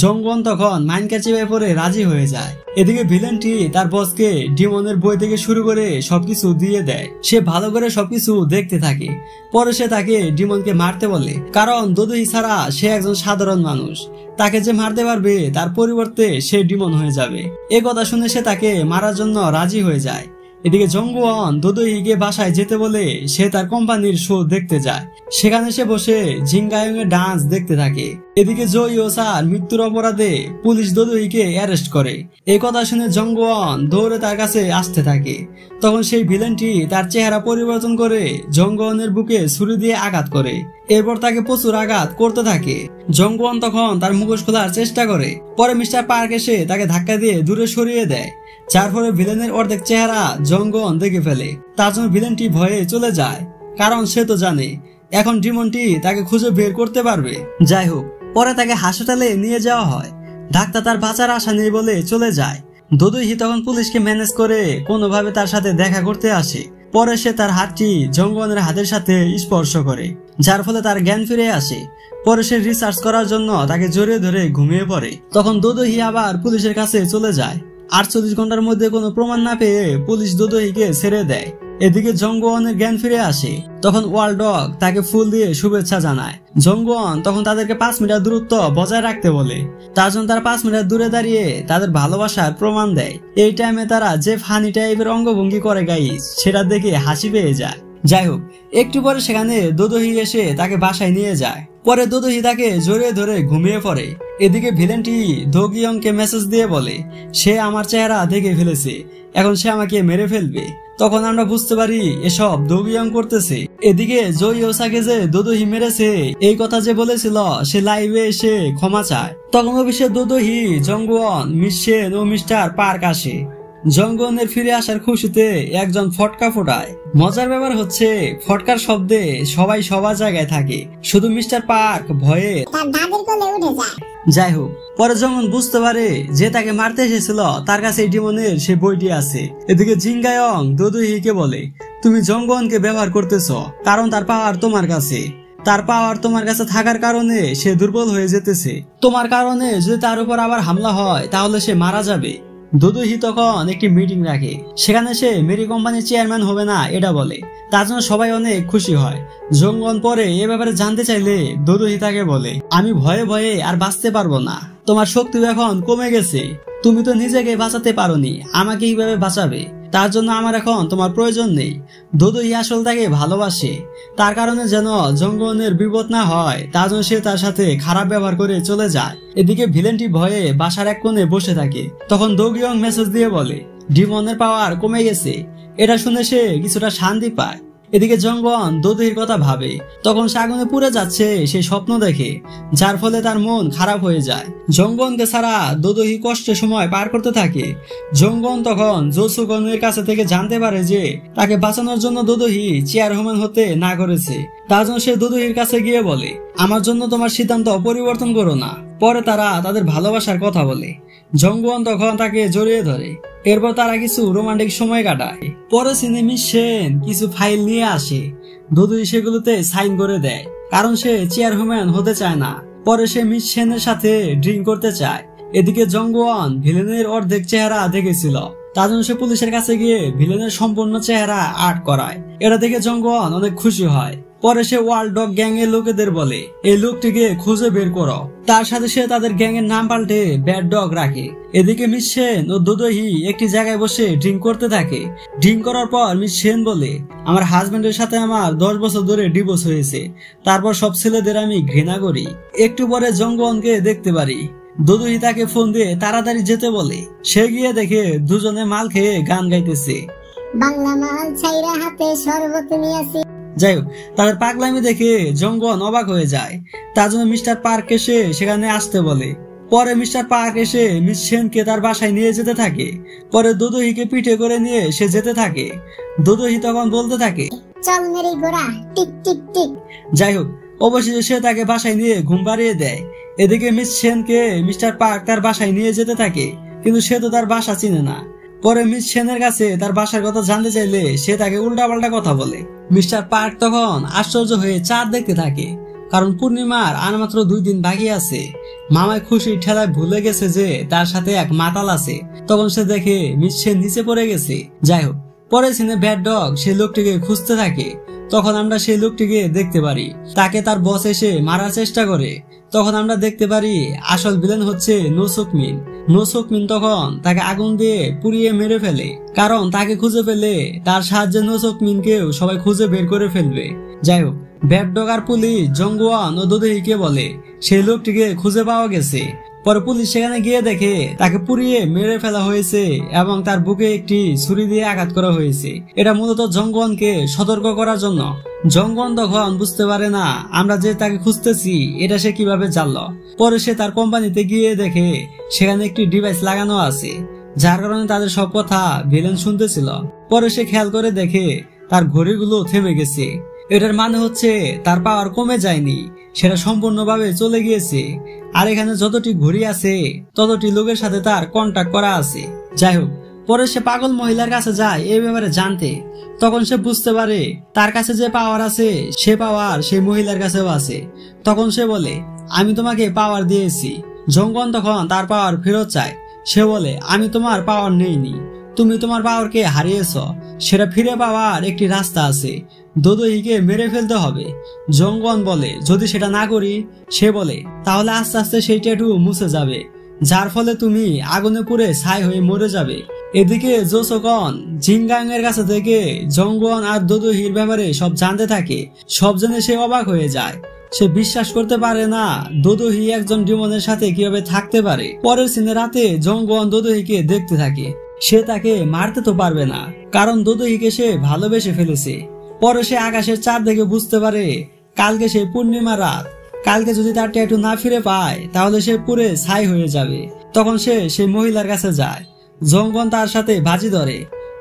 জঙ্গওয়ান তখন মাইনকার চিপায় পড়ে রাজি হয়ে যায়। এদিকে ভিলেনটি তার বসকে ডিমনের বই থেকে শুরু করে সবকিছু দিয়ে দেয়। সে ভালো করে সবকিছু দেখতে থাকে। পরে সে তাকে ডিমনকে মারতে বলে, কারণ দোদোহি ছাড়া সে একজন সাধারণ মানুষ, তাকে যে মারতে পারবে তার পরিবর্তে সে ডিমন হয়ে যাবে। এ কথা শুনে সে তাকে মারার জন্য রাজি হয়ে যায়। এদিকে জঙ্গওয়ান দোদোহিকে বাসায় যেতে বলে সে তার কোম্পানির শো দেখতে যায়। সেখানে সে বসে জিঙ্গায়ং এর ডান্স দেখতে থাকে। এদিকে জো ইয়োসার মৃত্যুর অপরাধে পুলিশ দোদোহিকে অ্যারেস্ট করে। এই কথা শুনে জঙ্গওয়ান দৌড়ে তার কাছে আসতে থাকে। তখন সেই ভিলেনটি তার চেহারা পরিবর্তন করে জঙ্গওয়ানের বুকে ছুরি দিয়ে আঘাত করে। এরপর তাকে প্রচুর আঘাত করতে থাকে। জঙ্গওয়ান তখন তার মুখোশ খোলার চেষ্টা করে। পরে মিস্টার পার্ক এসে তাকে ধাক্কা দিয়ে দূরে সরিয়ে দেয়, যার ফলে ভিলেনের অর্ধেক চেহারা জঙ্গওয়ান দেখে ফেলে। তার জন্য ভিলেনটি ভয়ে চলে যায়, কারণ সে তো জানে এখন ডিমনটি তাকে খুঁজে বের করতে পারবে। যাই হোক, পরে তাকে হাসপাতালে নিয়ে যাওয়া হয়। ডাক্তার তার বাঁচার আশা নেই বলে চলে যায়। দোদোহি তখন পুলিশকে ম্যানেজ করে কোনোভাবে তার সাথে দেখা করতে আসে। পরে সে তার হাতটি জঙ্গওয়ানের হাতের সাথে স্পর্শ করে, যার ফলে তার জ্ঞান ফিরে আসে। পরে সে রিসার্চ করার জন্য তাকে জড়িয়ে ধরে ঘুমিয়ে পড়ে। তখন দোদোহি আবার পুলিশের কাছে চলে যায়। 48 ঘন্টার মধ্যে কোনো প্রমাণ না পেয়ে পুলিশ দোদোহিকে ছেড়ে দেয়। এদিকে জঙ্গওয়ানের জ্ঞান ফিরে আসে। তখন ওয়ালডগ তাকে ফুল দিয়ে শুভেচ্ছা জানায়। জঙ্গওয়ান তখন তাদেরকে 5 মিটার দূরত্ব বজায় রাখতে বলে। তার জন্য তারা 5 মিটার দূরে দাঁড়িয়ে তাদের ভালোবাসার প্রমাণ দেয়। এই টাইমে তারা যে ফানি টাইপের অঙ্গভঙ্গি করে গাইস, সেটা দেখে হাসি পেয়ে যায়। যাই হোক, একটু পরে সেখানে দোদোহি এসে তাকে বাসায় নিয়ে যায়। পরে দোদোহি তাকে জড়িয়ে ধরে ঘুমিয়ে পড়ে। এদিকে ভিলেনটি দোগিয়ংকে মেসেজ দিয়ে বলে সে আমার চেহারা দেখে ফেলেছে, এখন সে আমাকে মেরে ফেলবে। তখন আমরা বুঝতে পারি এসব দোগিয়ং করতেছে। এদিকে জো ইয়োসাকে যে দোদোহি মেরেছে এই কথা যে বলেছিল সে লাইভে এসে ক্ষমা চায়। তখন অফিসে দোদোহি, জঙ্গওয়ান, মিশেন ও মিস্টার পার্ক আসে। জঙ্গওয়ানের ফিরে আসার খুশিতে একজন ফটকা ফোটায়। মজার ব্যাপার হচ্ছে ফটকার শব্দে সবাই সবার জায়গায় থাকে, শুধু মিস্টার পার্ক ভয়ে তার দাদির কোলে উঠে যায়। যাই হোক, পরে যখন বুঝতে পারে যে তাকে মারতে এসেছিল তার কাছে ডিমনের সে বইটি আছে। এদিকে জিঙ্গায়ং দোদোহিকে বলে তুমি জঙ্গওয়ানকে ব্যবহার করতেছ, কারণ তার পাওয়ার তোমার কাছে, তার পাওয়ার তোমার কাছে থাকার কারণে সে দুর্বল হয়ে যেতেছে। তোমার কারণে যদি তার উপর আবার হামলা হয় তাহলে সে মারা যাবে। দুদুহি তখন একটি মিটিং রাখে, সেখানে সে মেরি কোম্পানির চেয়ারম্যান হবে না এটা বলে। তার জন্য সবাই অনেক খুশি হয়। জঙ্গন পরে এ ব্যাপারে জানতে চাইলে দুদুহি তাকে বলে, আমি ভয়ে ভয়ে আর বাঁচতে পারবো না, তোমার শক্তি এখন কমে গেছে, তুমি তো নিজেকে বাঁচাতে পারোনি, আমাকে কিভাবে বাঁচাবে? তার জন্য আমার এখন তোমার প্রয়োজন নেই। দুদুহি আসল তাকে ভালোবাসে, তার কারণে যেন জঙ্গনের বিপদ না হয় তার জন্য সে তার সাথে খারাপ ব্যবহার করে চলে যায়। এদিকে ভিলেনটি ভয়ে বাসার এক কোণে বসে থাকে। তখন দোগিয়ং মেসেজ দিয়ে বলে ডিমনের পাওয়ার কমে গেছে। এটা শুনে সে কিছুটা শান্তি পায়। এদিকে জঙ্গন দুদুহির কথা ভাবে, তখন সে আগুনে পুড়ে যাচ্ছে সে স্বপ্ন দেখে, যার ফলে তার মন খারাপ হয়ে যায়। জঙ্গনকে ছাড়া দুদুহি কষ্টের সময় পার করতে থাকে। জঙ্গন তখন জোসুগনের কাছে থেকে জানতে পারে যে তাকে বাঁচানোর জন্য দুদুহি চেয়ারম্যান হতে না করেছে। তার জন্য সে দুদুহির কাছে গিয়ে বলে, আমার জন্য তোমার সিদ্ধান্ত পরিবর্তন করো না। পরে তারা তাদের ভালোবাসার কথা বলে। জঙ্গন তখন তাকে জড়িয়ে ধরে। এরপর তারা কিছু রোমান্টিক সময় কাটায়। পরে সিনেমি সেন কিছু ফাইল নিয়ে আসে। দুদুহি সেগুলোতে সাইন করে দেয়, কারণ সে চেয়ারম্যান হতে চায় না। পরে সে মিস সেনের সাথে ড্রিঙ্ক করতে চায়। এদিকে জঙ্গন ভিলেনের অর্ধেক চেহারা দেখেছিল, তার জন্য সে পুলিশের কাছে গিয়ে ভিলেনের সম্পূর্ণ চেহারা আর্ট করায়। এটা দেখে জঙ্গন অনেক খুশি হয়। পরে সে ওয়ার্ল্ড ডগ গ্যাং এর লোকেদের বলে, এই লোকটিকে খুঁজে বের করো। তার সাথে সে তাদের গ্যাং এর নাম পাল্টে ব্যাড ডগ রাখে। এদিকে মিস সেন ও দুদুহি একটি জায়গায় বসে ড্রিঙ্ক করতে থাকে। ড্রিঙ্ক করার পর মিস সেন বলে, আমার হাজবেন্ডের সাথে আমার 10 বছর ধরে ডিভোর্স হয়েছে, তারপর সব ছেলেদের আমি ঘৃণা করি। একটু পরে জঙ্গনকে দেখতে পারি। দুদুহি তাকে ফোন দিয়ে তাড়াতাড়ি যেতে বলে। সে গিয়ে দেখে দুজনে মাল খেয়ে গান গাইতেছে, বাংলা মাল ছাইরা হাতে শরবত নিয়েছি। যাই হোক, তাদের পাগলামি দেখে জঙ্গন অবাক হয়ে যায়। তার জন্য মিস্টার পার্ক এসে সেখানে আসতে বলে। পরে মিস্টার পার্ক এসে মিস সেনকে তার বাসায় নিয়ে যেতে থাকে। পরে দুদুহিকে পিঠে করে নিয়ে সে যেতে থাকে। দুদুহি তখন বলতে থাকে, চল মেরি গোরা টিক টিক টিক। যাই হোক, অবশেষে সে তাকে বাসায় নিয়ে ঘুম পাড়িয়ে দেয়। এদিকে মিস সেনকে মিস্টার পার্ক তার বাসায় নিয়ে যেতে থাকে, কিন্তু সে তো তার বাসা চিনে না। পরে মিস সেনের কাছে তার বাসার কথা জানতে চাইলে সে তাকে উল্টাপাল্টা কথা বলে। মিস্টার পার্ক তখন আশ্চর্য হয়ে চাঁদ দেখতে থাকে, কারণ পূর্ণিমার আর মাত্র 2 দিন বাকি আছে। মামায় খুশির ঠেলায় ভুলে গেছে যে তার সাথে এক মাতাল আছে। তখন সে দেখে মিস সেন নিচে পড়ে গেছে। যাই হোক, পরে সিনে ব্যাড ডগ সেই লোকটিকে খুঁজতে থাকে। তখন আমরা সেই লোকটিকে দেখতে পারি, তাকে তার বস এসে মারার চেষ্টা করে। তখন আমরা দেখতে পারি আসল ভিলেন হচ্ছে নোসুকমিন। নোসুকমিন তখন তাকে আগুন দিয়ে পুড়িয়ে মেরে ফেলে, কারণ তাকে খুঁজে পেলে তার সাহায্যে নোসুকমিনকেও সবাই খুঁজে বের করে ফেলবে। যাই হোক, ব্যাড ডগ আর পুলিশ জঙ্গুয়ান ও দুদুহিকে বলে সেই লোকটিকে খুঁজে পাওয়া গেছে। পরে পুলিশ সেখানে গিয়ে দেখে তাকে পুড়িয়ে মেরে ফেলা হয়েছে এবং তার বুকে একটি ছুরি দিয়ে আঘাত করা হয়েছে। এটা মূলত জঙ্গনকে সতর্ক করার জন্য। জঙ্গন তখন বুঝতে পারে না আমরা যে তাকে খুঁজতেছি এটা সে কিভাবে জানলো। পরে সে তার কোম্পানিতে গিয়ে দেখে সেখানে একটি ডিভাইস লাগানো আছে, যার কারণে তাদের সব কথা ভিলেন শুনতেছিল। পরে সে খেয়াল করে দেখে তার ঘড়িগুলো থেমে গেছে। এটার মানে হচ্ছে তার পাওয়ার কমে যায়নি, সেটা সম্পূর্ণভাবে চলে গিয়েছে। আর এখানে যতটি ঘড়ি আছে ততটি লোকের সাথে তার কন্টাক্ট করা আছে। যাই হোক, পরে সে পাগল মহিলার কাছে যায় এই ব্যাপারে জানতে। তখন সে বুঝতে পারে তার কাছে যে পাওয়ার আছে সে পাওয়ার সেই মহিলার কাছেও আছে। তখন সে বলে, আমি তোমাকে পাওয়ার দিয়েছি। জঙ্গন তখন তার পাওয়ার ফেরত চায়। সে বলে, আমি তোমার পাওয়ার নেইনি, তুমি তোমার পাওয়ারকে হারিয়েছ, সেটা ফিরে পাওয়ার একটি রাস্তা আছে, দুদুহিকে মেরে ফেলতে হবে। জঙ্গন বলে, যদি সেটা না করি? সে বলে, তাহলে আস্তে আস্তে সেই ট্যাটু মুছে যাবে, যার ফলে তুমি আগুনে পুড়ে ছাই হয়ে মরে যাবে। এদিকে জোসোকন জিনগাং এর কাছে থেকে জঙ্গন আর দুদুহির ব্যাপারে সব জানতে থাকে। সব জেনে সে অবাক হয়ে যায়। সে বিশ্বাস করতে পারে না দুদুহি একজন ডিমনের সাথে কিভাবে থাকতে পারে। পরের সিনে রাতে জঙ্গন দুদুহিকে দেখতে থাকে। সে তাকে মারতে তো পারবে না, কারণ দুদুহিকে সে ভালোবেসে ফেলেছে। পরে সে আকাশের চাঁদ দেখে বুঝতে পারে কালকে সে পূর্ণিমা রাত। কালকে যদি তার ট্যাটু না ফিরে পায় তাহলে সে পুরে ছাই হয়ে যাবে। তখন সে সেই মহিলার কাছে যায়। জঙ্গন তার সাথে বাজি ধরে,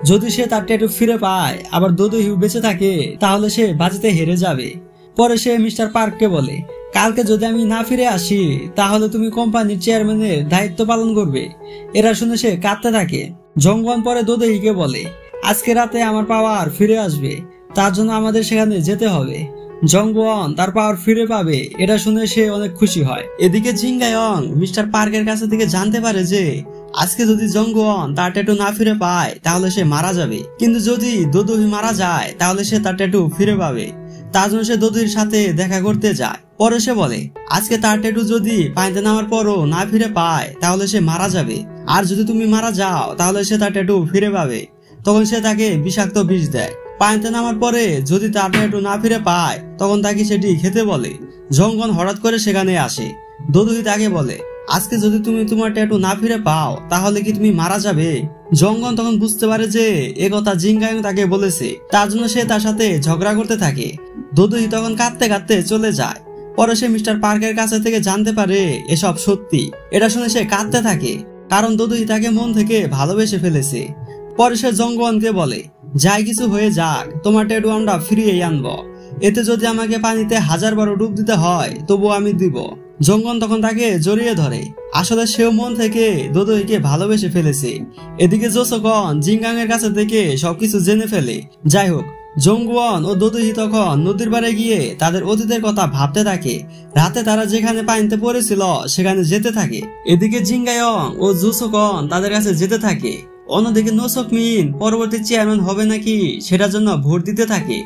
যদি সে তার ট্যাটু ফিরে পায় আবার দুদুহি বেঁচে থাকে তাহলে সে বাজিতে হেরে যাবে। পরে সে মিস্টার পার্ককে বলে, কালকে যদি আমি না ফিরে আসি তাহলে তুমি কোম্পানির চেয়ারম্যানের দায়িত্ব পালন করবে। এরা শুনে সে কাঁদতে থাকে। জঙ্গন পরে দুদুহিকে বলে, আজকে রাতে আমার পাওয়ার ফিরে আসবে, তার জন্য আমাদের সেখানে যেতে হবে। জঙ্গওয়ান তার পাওয়ার ফিরে পাবে এটা শুনে সে অনেক খুশি হয়। এদিকে জিঙ্গায়ং মিস্টার পার্কের কাছে থেকে জানতে পারে যে আজকে যদি জঙ্গওয়ান তার ট্যাটু না ফিরে পায় তাহলে সে মারা যাবে, কিন্তু যদি দোদোহি মারা যায় তাহলে সে তার ট্যাটু ফিরে পাবে। তার জন্য সে দোদোহির সাথে দেখা করতে যায়। পরে সে বলে আজকে তার ট্যাটু যদি পানিতে নামার পরও না ফিরে পায় তাহলে সে মারা যাবে, আর যদি তুমি মারা যাও তাহলে সে তার ট্যাটু ফিরে পাবে। তখন সে তাকে বিষাক্ত বিষ দেয়। পানিতে নামার পরে যদি তার ট্যাটু না ফিরে পায় তখন তাকে সেটি খেতে বলে। জঙ্গন হঠাৎ করে সেখানে আসে। দোদোহি তাকে বলে আজকে যদি তুমি তোমার ট্যাটু না ফিরে পাও তাহলে কি তুমি মারা যাবে। জঙ্গন তখন বুঝতে পারে যে একথা জিঙ্গায়ং তাকে বলেছে, তার জন্য সে তার সাথে ঝগড়া করতে থাকে। দোদোহি তখন কাঁদতে কাঁদতে চলে যায়। পরে সে মিস্টার পার্কের কাছে থেকে জানতে পারে এসব সত্যি। এটা শুনে সে কাঁদতে থাকে, কারণ দোদোহি তাকে মন থেকে ভালোবেসে ফেলেছে। পরে সে জঙ্গওয়ানকে বলে যাই কিছু হয়ে যাক তোমার ট্যাটু আমরা ফিরিয়ে আনবো, এতে যদি আমাকে পানিতে 1000 বার ডুব দিতে হয় তবুও আমি দিব। জঙ্গন তখন তাকে জড়িয়ে ধরে। আসলে সেও মন থেকে দোদোহিকে ভালোবেসে ফেলেছে। এদিকে জোসোকন জিঙ্গাং এর কাছে থেকে সবকিছু জেনে ফেলে। যাই হোক, জঙ্গওয়ান ও দোদোহি তখন নদীর পাড়ে গিয়ে তাদের অতীতের কথা ভাবতে থাকে। রাতে তারা যেখানে পানিতে পড়েছিল সেখানে যেতে থাকে। এদিকে জিঙ্গায়ং ও জোসোকন তাদের কাছে যেতে থাকে। অন্যদিকে নোসকমিন পরবর্তী চেয়ারম্যান হবে নাকি সেটার জন্য ভোট দিতে থাকে।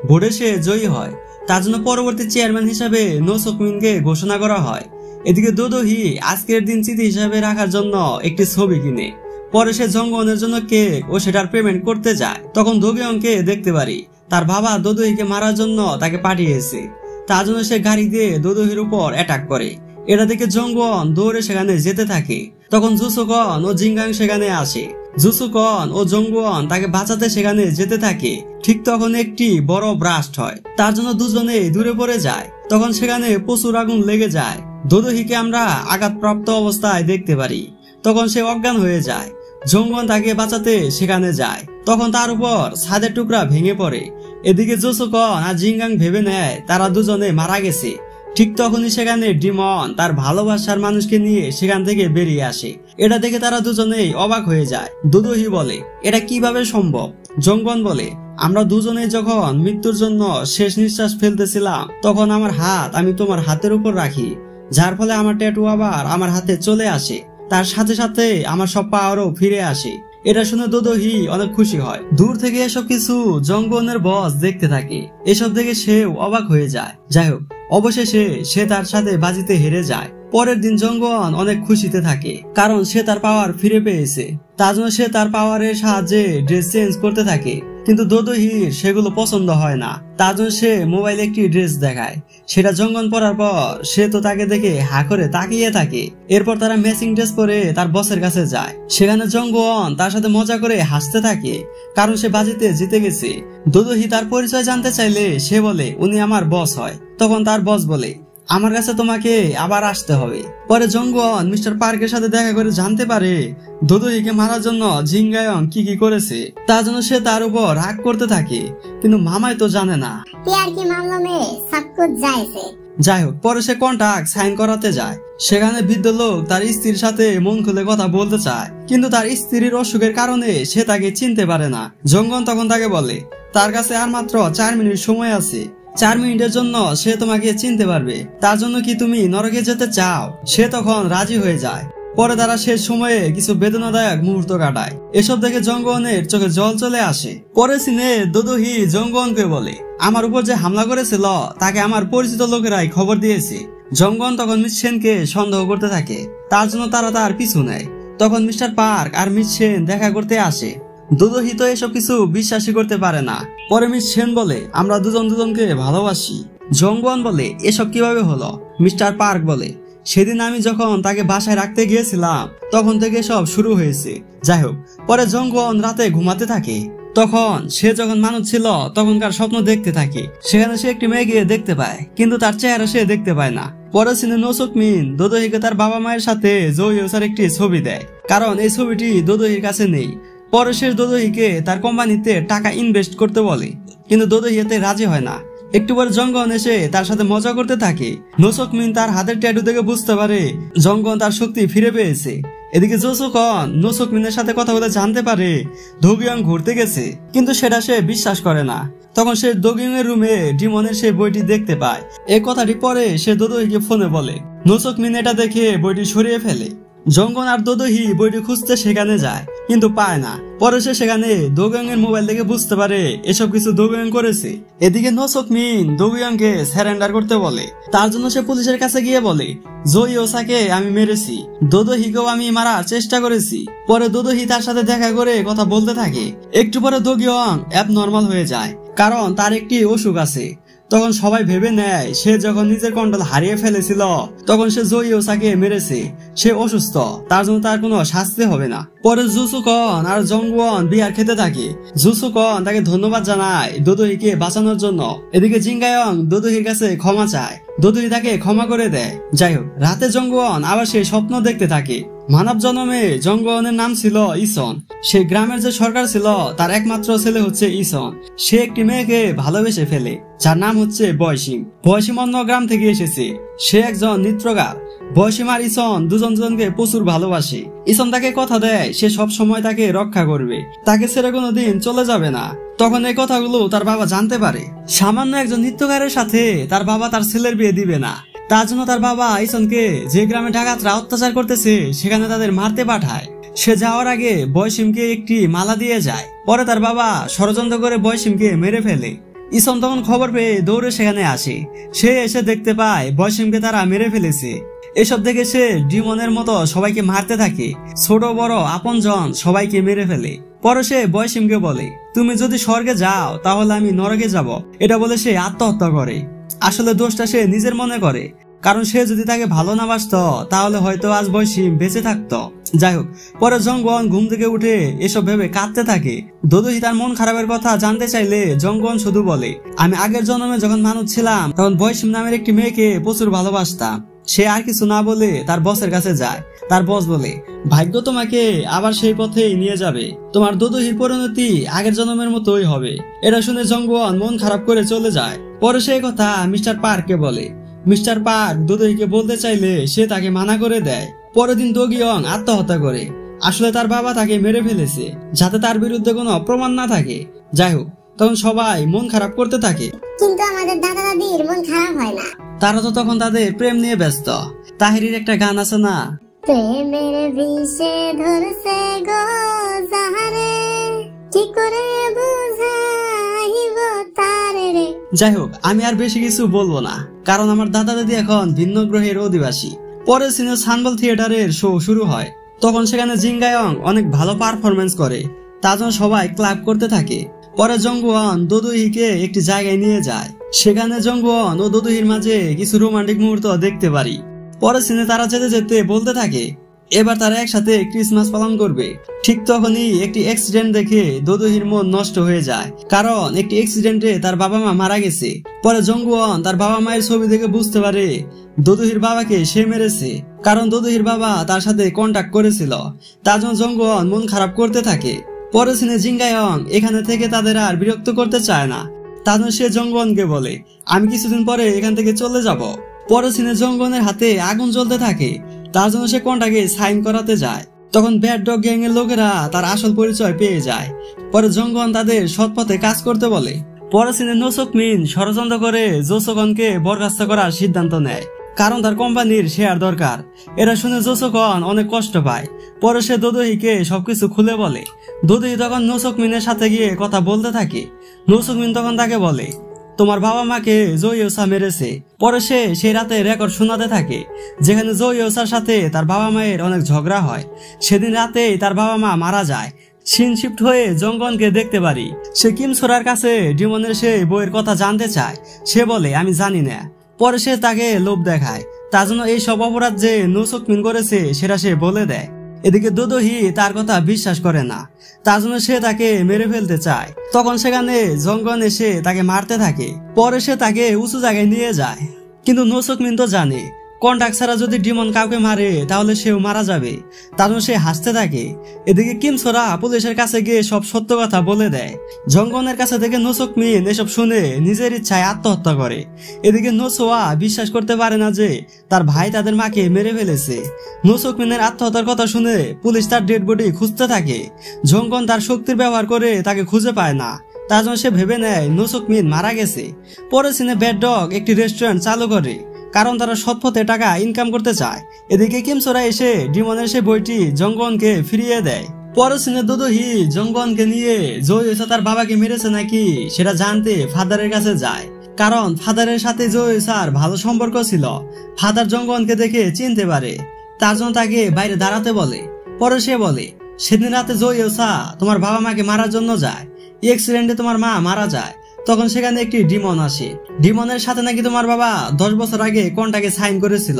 ভোটে সে জয়ী হয়, তার জন্য পরবর্তী চেয়ারম্যান হিসাবে নোসকমিনকে ঘোষণা করা হয়। এদিকে দোদোহি আজকের দিন স্মৃতি হিসাবে রাখার জন্য একটি ছবি কিনে। পরে সে জঙ্গনের জন্য কেক ও সেটার পেমেন্ট করতে যায়। তখন দোগেয়ংকে দেখতে পারি তার বাবা দোদোহিকে মারার জন্য তাকে পাঠিয়েছে। তার জন্য সে গাড়ি দিয়ে দোদোহির উপর অ্যাটাক করে। এটা দেখে জঙ্গন দৌড়ে সেখানে যেতে থাকে। তখন জুসুকন ও জিঙ্গাং সেখানে আসে। জুসুকন ও জঙ্গওয়ান তাকে বাঁচাতে সেখানে যেতে থাকে। ঠিক তখন একটি বড় ব্রাস্ট হয়, তার জন্য দুজনে দূরে পড়ে যায়। তখন সেখানে প্রচুর আগুন লেগে যায়। দোদোহিকে আমরা আঘাতপ্রাপ্ত অবস্থায় দেখতে পারি। তখন সে অজ্ঞান হয়ে যায়। জঙ্গন তাকে বাঁচাতে সেখানে যায়। তখন তার উপর ছাদের টুকরা ভেঙে পড়ে। এদিকে জুসুকন আর জিঙ্গাং ভেবে নেয় তারা দুজনে মারা গেছে। ঠিক তখনই সেখানে ডিমন তার ভালোবাসার মানুষকে নিয়ে সেখান থেকে বেরিয়ে আসে। এটা দেখে তারা দুজনেই অবাক হয়ে যায়। দোদোহি বলে এটা কিভাবে সম্ভব। জঙ্গন বলে আমরা দুজনেই যখন মৃত্যুর জন্য শেষ নিঃশ্বাস ফেলতেছিলাম তখন আমার হাত আমি তোমার হাতের উপর রাখি, যার ফলে আমার ট্যাটু আবার আমার হাতে চলে আসে। তার সাথে সাথে আমার সব পাওয়ারও ফিরে আসে। এটা শুনে দোদোহি অনেক খুশি হয়। দূর থেকে এসব কিছু জঙ্গনের বস দেখতে থাকে। এসব দেখে সেও অবাক হয়ে যায়। যাই হোক, অবশেষে সে তার সাথে বাজিতে হেরে যায়। পরের দিন জঙ্গন অনেক খুশিতে থাকে, কারণ সে তার পাওয়ার ফিরে পেয়েছে। তার জন্য সে তার পাওয়ারের সাহায্যে ড্রেস চেঞ্জ করতে থাকে। কিন্তু দোদোহির সেগুলো পছন্দ হয় না। তার জন্য সে মোবাইলে একটি ড্রেস দেখায়। সেটা জঙ্গন পরার পর সে তো তাকে দেখে হা করে তাকিয়ে থাকে। এরপর তারা ম্যাচিং ড্রেস পরে তার বসের কাছে যায়। সেখানে জঙ্গন তার সাথে মজা করে হাসতে থাকে, কারণ সে বাজিতে জিতে গেছে। দোদোহি তার পরিচয় জানতে চাইলে সে বলে উনি আমার বস হয়। তখন তার বস বলে আমার কাছে তোমাকে আবার আসতে হবে। পরে জঙ্গন মিস্টার পার্কের সাথে দেখা করে জানতে পারে দোদোহিকে মারার জন্য জিঙ্গায়ং কি কি করেছে। তার জন্য সে তার উপর রাগ করতে থাকে, কিন্তু মামাই তো জানে না। प्यार के मामलों में सब कुछ जायज है। যাই হোক, পরে সে কন্ট্রাক্ট সাইন করাতে যায়। সেখানে বৃদ্ধ লোক তার স্ত্রীর সাথে মন খুলে কথা বলতে চায়, কিন্তু তার স্ত্রীর অসুখের কারণে সে তাকে চিনতে পারে না। জঙ্গন তখন তাকে বলে তার কাছে আর মাত্র 4 মিনিট সময় আছে। 4 মিনিটের জন্য সে তোমাকে চিনতে পারবে। তার জন্য কি তুমি নরকে যেতে চাও? সে তখন রাজি হয়ে যায়। পরে তারা শেষ সময়ে কিছু বেদনাদায়ক মুহূর্ত কাটায়। এসব দেখে জঙ্গনের চোখে জল চলে আসে। পরে সিনে দোদোহি জঙ্গনকে বলে আমার উপর যে হামলা করেছিল তাকে আমার পরিচিত লোকেরাই খবর দিয়েছে। জঙ্গন তখন মিস সেনকে সন্দেহ করতে থাকে, তার জন্য তারা তার পিছু নেয়। তখন মিস্টার পার্ক আর মিস সেন দেখা করতে আসে। দোদোহি তো এসব কিছু বিশ্বাসই করতে পারে না। পরে মিস সেন বলে আমরা দুজন দুজনকে ভালোবাসি। জঙ্গন বলে এসব কিভাবে হলো? মিস্টার পার্ক বলে সেদিন আমি যখন তাকে বাসায় রাখতে গিয়েছিলাম তখন থেকে সব শুরু হয়েছে। যাই হোক, পরে জঙ্গন রাতে ঘুমাতে থাকে। তখন সে যখন মানুষ ছিল তখনকার স্বপ্ন দেখতে থাকে। সেখানে সে একটি মেয়েকে দেখতে পায়, কিন্তু তার চেহারা সে দেখতে পায় না। পরে সিনে নোসকমিন দোদোহিকে তার বাবা মায়ের সাথে জয়সার একটি ছবি দেয়, কারণ এই ছবিটি দোদোহির কাছে নেই। পরে সে দোদোহিকে তার কোম্পানিতে টাকা ইনভেস্ট করতে বলে, কিন্তু দোদোহি এতে রাজি হয় না। একটু পরে জঙ্গন এসে তার সাথে মজা করতে থাকে। নোসকমিন তার হাতের ট্যাটু দেখে বুঝতে পারে জঙ্গন তার শক্তি ফিরে পেয়েছে। এদিকে জোসোকন নোসক মিনের সাথে কথা বলে জানতে পারে দোগিয়ং ঘুরতে গেছে, কিন্তু সেটা সে বিশ্বাস করে না। তখন সে দোগিয়ং এর রুমে ডিমনের সেই বইটি দেখতে পায়। এই কথাটি পরে সে দোদোহিকে ফোনে বলে। নোসক মিন এটা দেখে বইটি সরিয়ে ফেলে। জঙ্গন আর দোদোহি বইটি খুঁজতে সেখানে যায়, কিন্তু পায় না। পরে সে সেখানে দোগিয়ং এর মোবাইল দেখে বুঝতে পারে এসব কিছু দোগিয়ং করেছে। এদিকে নোসক মিন দোগিয়ংকে সারেন্ডার করতে বলে। তার জন্য সে পুলিশের কাছে গিয়ে বলে, জোই ওসাকে আমি মেরেছি, দোদোহিকেও আমি মারার চেষ্টা করেছি। পরে দোদোহি তার সাথে দেখা করে কথা বলতে থাকে। একটু পরে দোগিয়ং অ্যাবনর্মাল হয়ে যায়, কারণ তার একটি অসুখ আছে। তখন সবাই ভেবে নেয় সে যখন নিজের কন্ট্রোল হারিয়ে ফেলেছিল তখন সে জোই ওসাকে মেরেছে, সে অসুস্থ, তার জন্য তার কোনো শাস্তি হবে না। পরে জুসুকন আর জংওয়ান বিয়ার খেতে থাকে। জুসুকন তাকে ধন্যবাদ জানায় দোদোহিকে বাঁচানোর জন্য। এদিকে জিঙ্গায়ং দোদোহির কাছে ক্ষমা চায়, দোদোহি তাকে ক্ষমা করে দেয়। যাই হোক, রাতে জংওয়ান আবার সেই স্বপ্ন দেখতে থাকে। মানব জন্মে জংওয়ানের নাম ছিল ইসন। সেই গ্রামের যে সরকার ছিল তার একমাত্র ছেলে হচ্ছে ইসন। সে একটি মেয়েকে ভালোবেসে ফেলে, যার নাম হচ্ছে বয়সিম। বয়সিম অন্য গ্রাম থেকে এসেছে, সে একজন নৃত্যগার। বয়সিম আর ইসন দুজনকে প্রচুর ভালোবাসে। ইসন তাকে কথা দেয় সে সব সময় তাকে রক্ষা করবে, তাকে ছেড়ে কোনোদিন চলে যাবে না। তখন এই কথাগুলো তার বাবা জানতে পারে। সামান্য একজন নৃত্যগারের সাথে তার বাবা তার ছেলের বিয়ে দিবে না। তার জন্য তার বাবা ইসনকে যে গ্রামে ডাকাতরা অত্যাচার করতেছে সেখানে তাদের মারতে পাঠায়। সে যাওয়ার আগে বয়সিমকে একটি মালা দিয়ে যায়। পরে তার বাবা ষড়যন্ত্র করে বয়সিমকে মেরে ফেলে। ইসন তখন খবর পেয়ে দৌড়ে সেখানে আসে। সে এসে দেখতে পায় বয়সিমকে তারা মেরে ফেলেছে। এসব দেখে সে ডিমনের মতো সবাইকে মারতে থাকে, ছোট বড় আপনজন সবাইকে মেরে ফেলে। পরে সে বয়সিমকে বলে, তুমি যদি স্বর্গে যাও তাহলে আমি নরকে যাব। এটা বলে সে আত্মহত্যা করে। আসলে দোষটা সে নিজের মনে করে, কারণ সে যদি তাকে ভালো না বাসতো তাহলে হয়তো আজ বয়সিম বেঁচে থাকতো। যাই হোক, পরে জংওয়ান ঘুম থেকে উঠে এসব ভেবে কাঁদতে থাকে। দোদোহি তার মন খারাপের কথা জানতে চাইলে জংওয়ান শুধু বলে, আমি আগের জন্মে যখন মানুষ ছিলাম তখন বয়সিম নামের একটি মেয়েকে প্রচুর ভালোবাসতাম। সে আর কিছু না বলে তার বসের কাছে যায়। তার বস বলে, ভাগ্য তোমাকে আবার সেই পথেই নিয়ে যাবে, তোমার দোদোহির পরিণতি আগের জন্মের মতোই হবে। এটা শুনে জংওয়ান মন খারাপ করে চলে যায়। পরে সেই কথা মিস্টার পার্ককে বলে। মিস্টার পার্ক দোদোহিকে বলতে চাইলে সে তাকে মানা করে দেয়। পরের দিন দোগিয়ং আত্মহত্যা করে। আসলে তার বাবা তাকে মেরে ফেলেছে যাতে তার বিরুদ্ধে কোনো প্রমাণ না থাকে। যাই হোক, তখন সবাই মন খারাপ করতে থাকে, কিন্তু আমাদের দাদা দাদির মন খারাপ হয় না। তারা তো তখন তাদের প্রেম নিয়ে ব্যস্ত। তাহিরির একটা গান আছে না, প্রেমের বিষে ধরছে গো জাহারে, কি করে বুঝাইব তারে রে। যাই হোক, আমি আর বেশি কিছু বলবো না, কারণ আমার দাদা দাদি এখন ভিন্ন গ্রহের অধিবাসী। পরে সিনে সানবল থিয়েটারের শো শুরু হয়। তখন সেখানে জিঙ্গায়ং অনেক ভালো পারফরমেন্স করে, তার জন্য সবাই ক্লাব করতে থাকে। পরে জংওয়ান দোদোহিকে একটি জায়গায় নিয়ে যায়। সেখানে জংওয়ান ও দোদোহির মাঝে কিছু রোমান্টিক মুহূর্ত দেখতে পারি। পরে সিনে তারা যেতে যেতে বলতে থাকে এবার তারা একসাথে ক্রিসমাস পালন করবে। ঠিক তখনই একটি অ্যাক্সিডেন্ট দেখে দোদোহির মন নষ্ট হয়ে যায়, কারণ একটি অ্যাক্সিডেন্টে তার বাবা মা মারা গেছে। পরে জংওয়ান তার বাবা মায়ের ছবি দেখে বুঝতে পারে দোদোহির বাবাকে সে মেরেছে, কারণ দোদোহির বাবা তার সাথে কন্ট্যাক্ট করেছিল। তার জন্য জংওয়ান মন খারাপ করতে থাকে। পরে সিনে জিঙ্গায়ং এখানে থেকে তাদের আর বিরক্ত করতে চায় না, তার জন্য সে জংওয়ানকে বলে, আমি কিছুদিন পরে এখান থেকে চলে যাব। পরে সিনে জংওয়ানের হাতে আগুন জ্বলতে থাকে, তার জন্য সে কন্ট্রাক্টে সাইন করাতে যায়। তখন ব্যাড ডগ গ্যাং এর লোকেরা তার আসল পরিচয় পেয়ে যায়। পরে জংওয়ান তাদের সৎ পথে কাজ করতে বলে। পরে সিনে নোসক মিন ষড়যন্ত্র করে জোসোকনকে বরখাস্ত করার সিদ্ধান্ত নেয়, কারণ তার কোম্পানির শেয়ার দরকার। এটা শুনে জোসোকন অনেক কষ্ট পায়। পরে সে দোদোহিকে সবকিছু খুলে বলে। দোদোহি তখন নোসক মিনের সাথে গিয়ে কথা বলতে থাকে। নোসক মিন তখন তাকে বলে, তোমার বাবা মাকে জোইওসা মেরেছে। পরে সে সেই রাতে রেকর্ড শোনাতে থাকে, যেখানে জোইওসার সাথে তার বাবা মায়ের অনেক ঝগড়া হয়। সেদিন রাতেই তার বাবা মা মারা যায়। সিন শিফট হয়ে জংওয়ানকে দেখতে পারি। সে কিম সোরার কাছে ডিমনের সেই বইয়ের কথা জানতে চায়। সে বলে, আমি জানি না। পরে সে তাকে লোভ দেখায়, তার জন্য এই সব অপরাধ যে নোসক মিন করেছে সেটা সে বলে দেয়। এদিকে দোদোহি তার কথা বিশ্বাস করে না, তার জন্য সে তাকে মেরে ফেলতে চায়। তখন সেখানে জংওয়ান এসে তাকে মারতে থাকে। পরে সে তাকে উঁচু জায়গায় নিয়ে যায়, কিন্তু নোসক মিন তো জানে কন্টাক্ট ছাড়া যদি ডিমন কাউকে মারে তাহলে সেও মারা যাবে। তার জন্য সে হাসতে থাকে। এদিকে কিমসোরা পুলিশের কাছে গিয়ে সব সত্য কথা বলে দেয়। জঙ্গনের কাছে থেকে নোসক মিন এসব শুনে নিজের ইচ্ছায় আত্মহত্যা করে। এদিকে নোসোয়া বিশ্বাস করতে পারে না যে তার ভাই তাদের মাকে মেরে ফেলেছে। নোসক মিনের আত্মহত্যার কথা শুনে পুলিশ তার ডেড বডি খুঁজতে থাকে। জঙ্গন তার শক্তির ব্যবহার করে তাকে খুঁজে পায় না। তার জন্য সে ভেবে নেয় নোসক মিন মারা গেছে। পরে সিনে ব্যাড ডগ একটি রেস্টুরেন্ট চালু করে, কারণ তারা সৎপথে টাকা ইনকাম করতে চায়। এদিকে কিমসোরা এসে ডিমনের সে বইটি জঙ্গনকে ফিরিয়ে দেয়। পরে সিনে দোদোহি জঙ্গনকে নিয়ে জয়ুসা তার বাবাকে মেরেছে নাকি সেটা জানতে ফাদারের কাছে যায়, কারণ ফাদারের সাথে জয়ুসার ভালো সম্পর্ক ছিল। ফাদার জঙ্গনকে দেখে চিনতে পারে, তার জন্য তাকে বাইরে দাঁড়াতে বলে। পরে সে বলে, সেদিন রাতে জয়ুসা তোমার বাবা মাকে মারার জন্য যায়, অ্যাক্সিডেন্টে তোমার মা মারা যায়। তখন সেখানে একটি ডিমন আসে। ডিমনের সাথে নাকি তোমার বাবা 10 বছর আগে কন্টাকে সাইন করেছিল,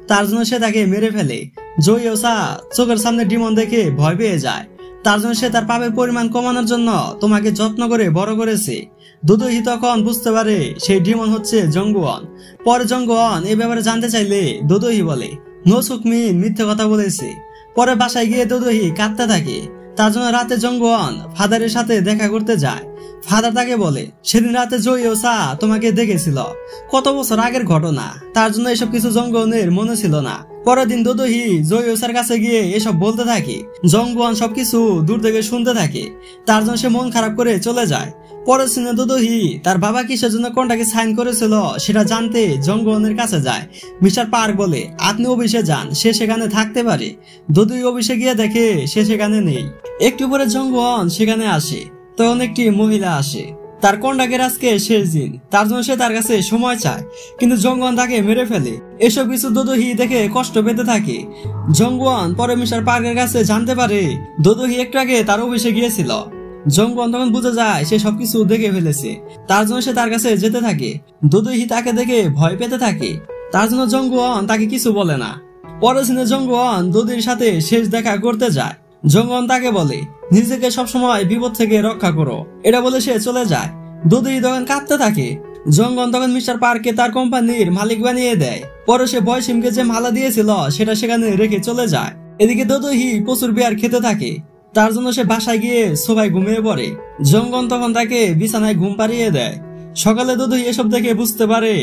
তার জন্য সে তাকে মেরে ফেলে। জয়ুসা চোখের সামনে ডিমন দেখে ভয় পেয়ে যায়। তার জন্য সে তার পাপের পরিমাণ কমানোর জন্য তোমাকে যত্ন করে বড় করেছে। দোদোহি তখন বুঝতে পারে সেই ডিমন হচ্ছে জঙ্গুয়ান। পরে জঙ্গুয়ান এই ব্যাপারে জানতে চাইলে দোদোহি বলে নোসক মিন মিথ্যে কথা বলেছে। পরে বাসায় গিয়ে দোদোহি কাঁদতে থাকে। তার জন্য রাতে জঙ্গুয়ান ফাদারের সাথে দেখা করতে যায়। ফাদার তাকে বলে, সেদিন রাতে জয়ুসা তোমাকে দেখেছিল, কত বছর আগের ঘটনা, তার জন্য এসব কিছু জঙ্গনের মনে ছিল না। পরের দিন দোদোহি জয়ুসার কাছে গিয়ে এসব বলতে থাকে। জঙ্গুয়ান সবকিছু দূর থেকে শুনতে থাকে, তার জন্য সে মন খারাপ করে চলে যায়। পরের সিনে দোদোহি তার বাবা কিসের জন্য কন্টাকে সাইন করেছিল সেটা জানতে জঙ্গনের কাছে যায়। মিস্টার পার্ক বলে, আপনি অফিসে যান, সে সেখানে থাকতে পারে। দোদোহি অফিসে গিয়ে দেখে সে সেখানে নেই। একটু পরে জঙ্গন সেখানে আসে। তখন একটি মহিলা আসে। তার কন্টাকের আজকে শেষ দিন, তার জন্য সে তার কাছে সময় চায়, কিন্তু জঙ্গন তাকে মেরে ফেলে। এসব কিছু দোদোহি দেখে কষ্ট পেতে থাকে। জঙ্গন পরে মিস্টার পার্কের কাছে জানতে পারে দোদোহি একটু আগে তার অফিসে গিয়েছিল। জঙ্গন তখন বুঝে যায় সে সবকিছু দেখে ফেলেছে, তার জন্য সে তার কাছে যেতে থাকে। দোদোহি তাকে দেখে ভয় পেতে থাকে, তার জন্য জঙ্গন তাকে কিছু বলে না। পরের দিনে জঙ্গন দোদোহির সাথে শেষ দেখা করতে যায়। জঙ্গন তাকে বলে, নিজেকে সবসময় বিপদ থেকে রক্ষা করো, এটা বলে সে চলে যায়। দোদোহি তখন কাঁদতে থাকে। জঙ্গন তখন মিস্টার পার্ককে তার কোম্পানির মালিক বানিয়ে দেয়। পরে সে বয়সিমকে যে মালা দিয়েছিল সেটা সেখানে রেখে চলে যায়। এদিকে দোদোহি প্রচুর বিয়ার খেতে থাকে, তার জন্য সে বাসায় গিয়ে সবাই ঘুমিয়ে পড়ে। জঙ্গন তখন তাকে বিছানায় ঘুম পাড়িয়ে দেয়। সকালে দোদোহি এসব দেখে বুঝতে পারে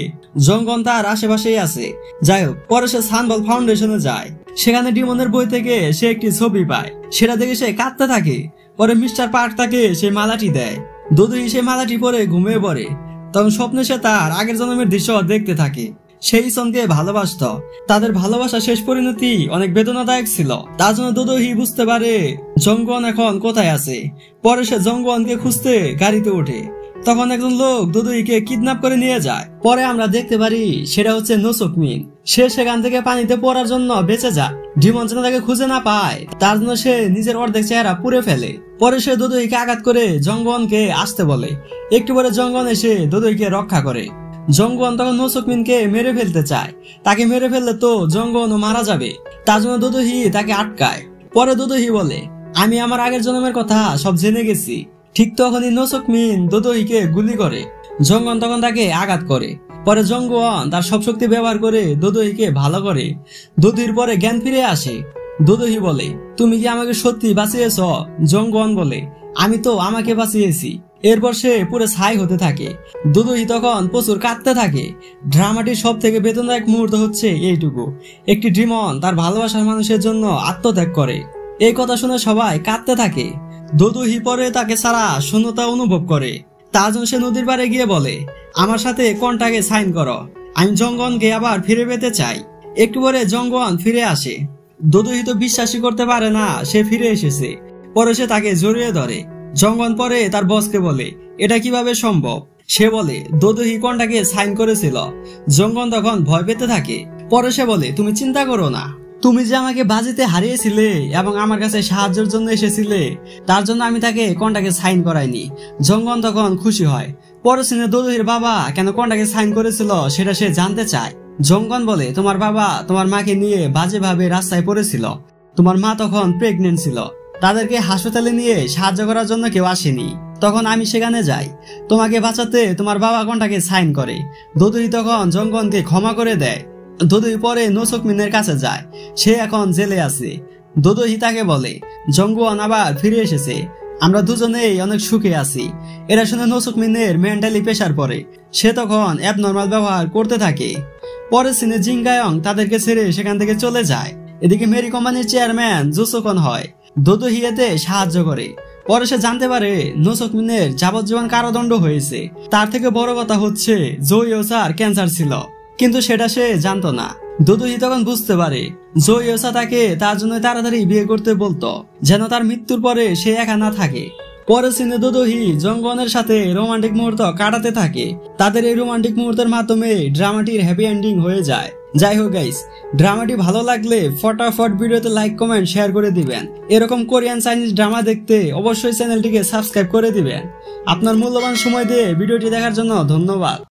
জঙ্গন তার আশেপাশেই আছে। যাই হোক, পরে সে সানবল ফাউন্ডেশনে যায়। সেখানে ডিমনের বই থেকে সে একটি ছবি পায়, সেটা দেখে সে কাঁদতে থাকে। পরে মিস্টার পার্ক তাকে সেই মালাটি দেয়। দোদোহি সেই মালাটি পরে ঘুমিয়ে পড়ে। তখন স্বপ্নে সে তার আগের জন্মের দৃশ্য দেখতে থাকে। সেই সনকে ভালোবাসত। তাদের ভালোবাসা শেষ পরিণতি অনেক বেদনাদায়ক ছিল। তার জন্য দোদোহি বুঝতে পারে জঙ্গন এখন কোথায় আছে। পরে সে জঙ্গনকে খুঁজতে গাড়িতে ওঠে। তখন একজন লোক দোদোহিকে কিডন্যাপ করে নিয়ে যায়। পরে আমরা দেখতে পারি সেটা হচ্ছে নোসক মিন। সে সেখান থেকে পানিতে পড়ার জন্য বেঁচে যায়। ডিমন যেন তাকে খুঁজে না পায়, তার জন্য সে নিজের অর্ধেক চেহারা পুড়ে ফেলে। পরে সে দোদোহিকে আঘাত করে জঙ্গনকে আসতে বলে। একটু পরে জঙ্গন এসে দোদোহিকে রক্ষা করে। জঙ্গন তখন নোসক মিনকে মেরে ফেলতে চায়। তাকে মেরে ফেললে তো জঙ্গনও মারা যাবে, তার জন্য দোদোহি তাকে আটকায়। পরে দোদোহি বলে, আমি আমার আগের জন্মের কথা সব জেনে গেছি। ঠিক তখনই নোসক মিন দোদোহিকে গুলি করে। জঙ্গন তখন তাকে আঘাত করে। পরে জঙ্গন তার সব শক্তি ব্যবহার করে দোদোহিকে ভালো করে। দোদোহির পরে জ্ঞান ফিরে আসে। দোদোহি বলে, তুমি কি আমাকে সত্যি বাঁচিয়েছ? জঙ্গন বলে, আমি তো আমাকে বাঁচিয়েছি। এরপর সে পুরো ছাই হতে থাকে। দোদোহি তখন প্রচুর কাঁদতে থাকে। ড্রামাটির সব থেকে বেদনাদায়ক মুহূর্ত হচ্ছে এইটুকু, একটি ডিমন তার ভালোবাসার মানুষের জন্য আত্মত্যাগ করে। এই কথা শুনে সবাই কাঁদতে থাকে। দোদোহি পরে তাকে ছাড়া শূন্যতা অনুভব করে। তার জন্য সে নদীর পাড়ে গিয়ে বলে, আমার সাথে কন্টাকে সাইন করো, আমি জঙ্গনকে আবার ফিরে পেতে চাই। একটু পরে জঙ্গন ফিরে আসে। দোদোহি তো বিশ্বাসই করতে পারে না সে ফিরে এসেছে। পরে সে তাকে জড়িয়ে ধরে। জঙ্গন পরে তার বসকে বলে, এটা কিভাবে সম্ভব? সে বলে, দোদোহি কন্টাকে সাইন করেছিল। জঙ্গন তখন ভয় পেতে থাকে। পরে সে বলে, তুমি চিন্তা করো না, তুমি যে আমাকে বাজিতে হারিয়েছিলে এবং আমার কাছে সাহায্যের জন্য এসেছিলে, তার জন্য আমি তাকে কন্টাকে সাইন করাইনি। জঙ্গন তখন খুশি হয়। পরে সিনে দোদোহির বাবা কেন কন্টাকে সাইন করেছিল সেটা সে জানতে চায়। জঙ্গন বলে, তোমার বাবা তোমার মাকে নিয়ে বাজেভাবে রাস্তায় পড়েছিল। তোমার মা তখন প্রেগনেন্ট ছিল। তাদেরকে হাসপাতালে নিয়ে সাহায্য করার জন্য কেউ আসেনি। তখন আমি সেখানে যাই। তোমাকে বাঁচাতে তোমার বাবা কন্টাকে সাইন করে। দোদোহি তখন জঙ্গনকে ক্ষমা করে দেয়। দোদোহি পরে নোসুকমিনের কাছে যায়। সে এখন জেলে আছে। দোদোহি তাকে বলে জঙ্গওয়ান আবার ফিরে এসেছে, আমরা দুজনেই অনেক সুখে আছি। এরা শুনে নোসুকমিনের মেন্টালি প্রেসার পড়ে। সে তখন অ্যাবনর্মাল ব্যবহার করতে থাকে। পরের সিনে জিঙ্গায়ং তাদেরকে ছেড়ে সেখান থেকে চলে যায়। এদিকে মেরি কোম্পানির চেয়ারম্যান জোসোকন হয়। দোদোহি এতে সাহায্য করে। পরে সে জানতে পারে নোসুকমিনের যাবজ্জীবন কারাদণ্ড হয়েছে। তার থেকে বড় কথা হচ্ছে জো ইয়োসার ক্যান্সার ছিল, কিন্তু সেটা সে জানতো না। দোদোহি তখন বুঝতে পারে জো ইয়োসা তাকে তার জন্য তাড়াতাড়ি বিয়ে করতে বলতো, যেন তার মৃত্যুর পরে সে একা না থাকে। পরের সিনে দোদোহি জঙ্গওয়ানের সাথে রোমান্টিক মুহূর্ত কাটাতে থাকে। তাদের এই রোমান্টিক মুহূর্তের মাধ্যমে ড্রামাটির হ্যাপি এন্ডিং হয়ে যায়। যাই হোক গাইস, ড্রামাটি ভালো লাগলে ফটাফট ভিডিওতে লাইক কমেন্ট শেয়ার করে দিবেন। এরকম কোরিয়ান চাইনিজ ড্রামা দেখতে অবশ্যই চ্যানেলটিকে সাবস্ক্রাইব করে দিবেন। আপনার মূল্যবান সময় দিয়ে ভিডিওটি দেখার জন্য ধন্যবাদ।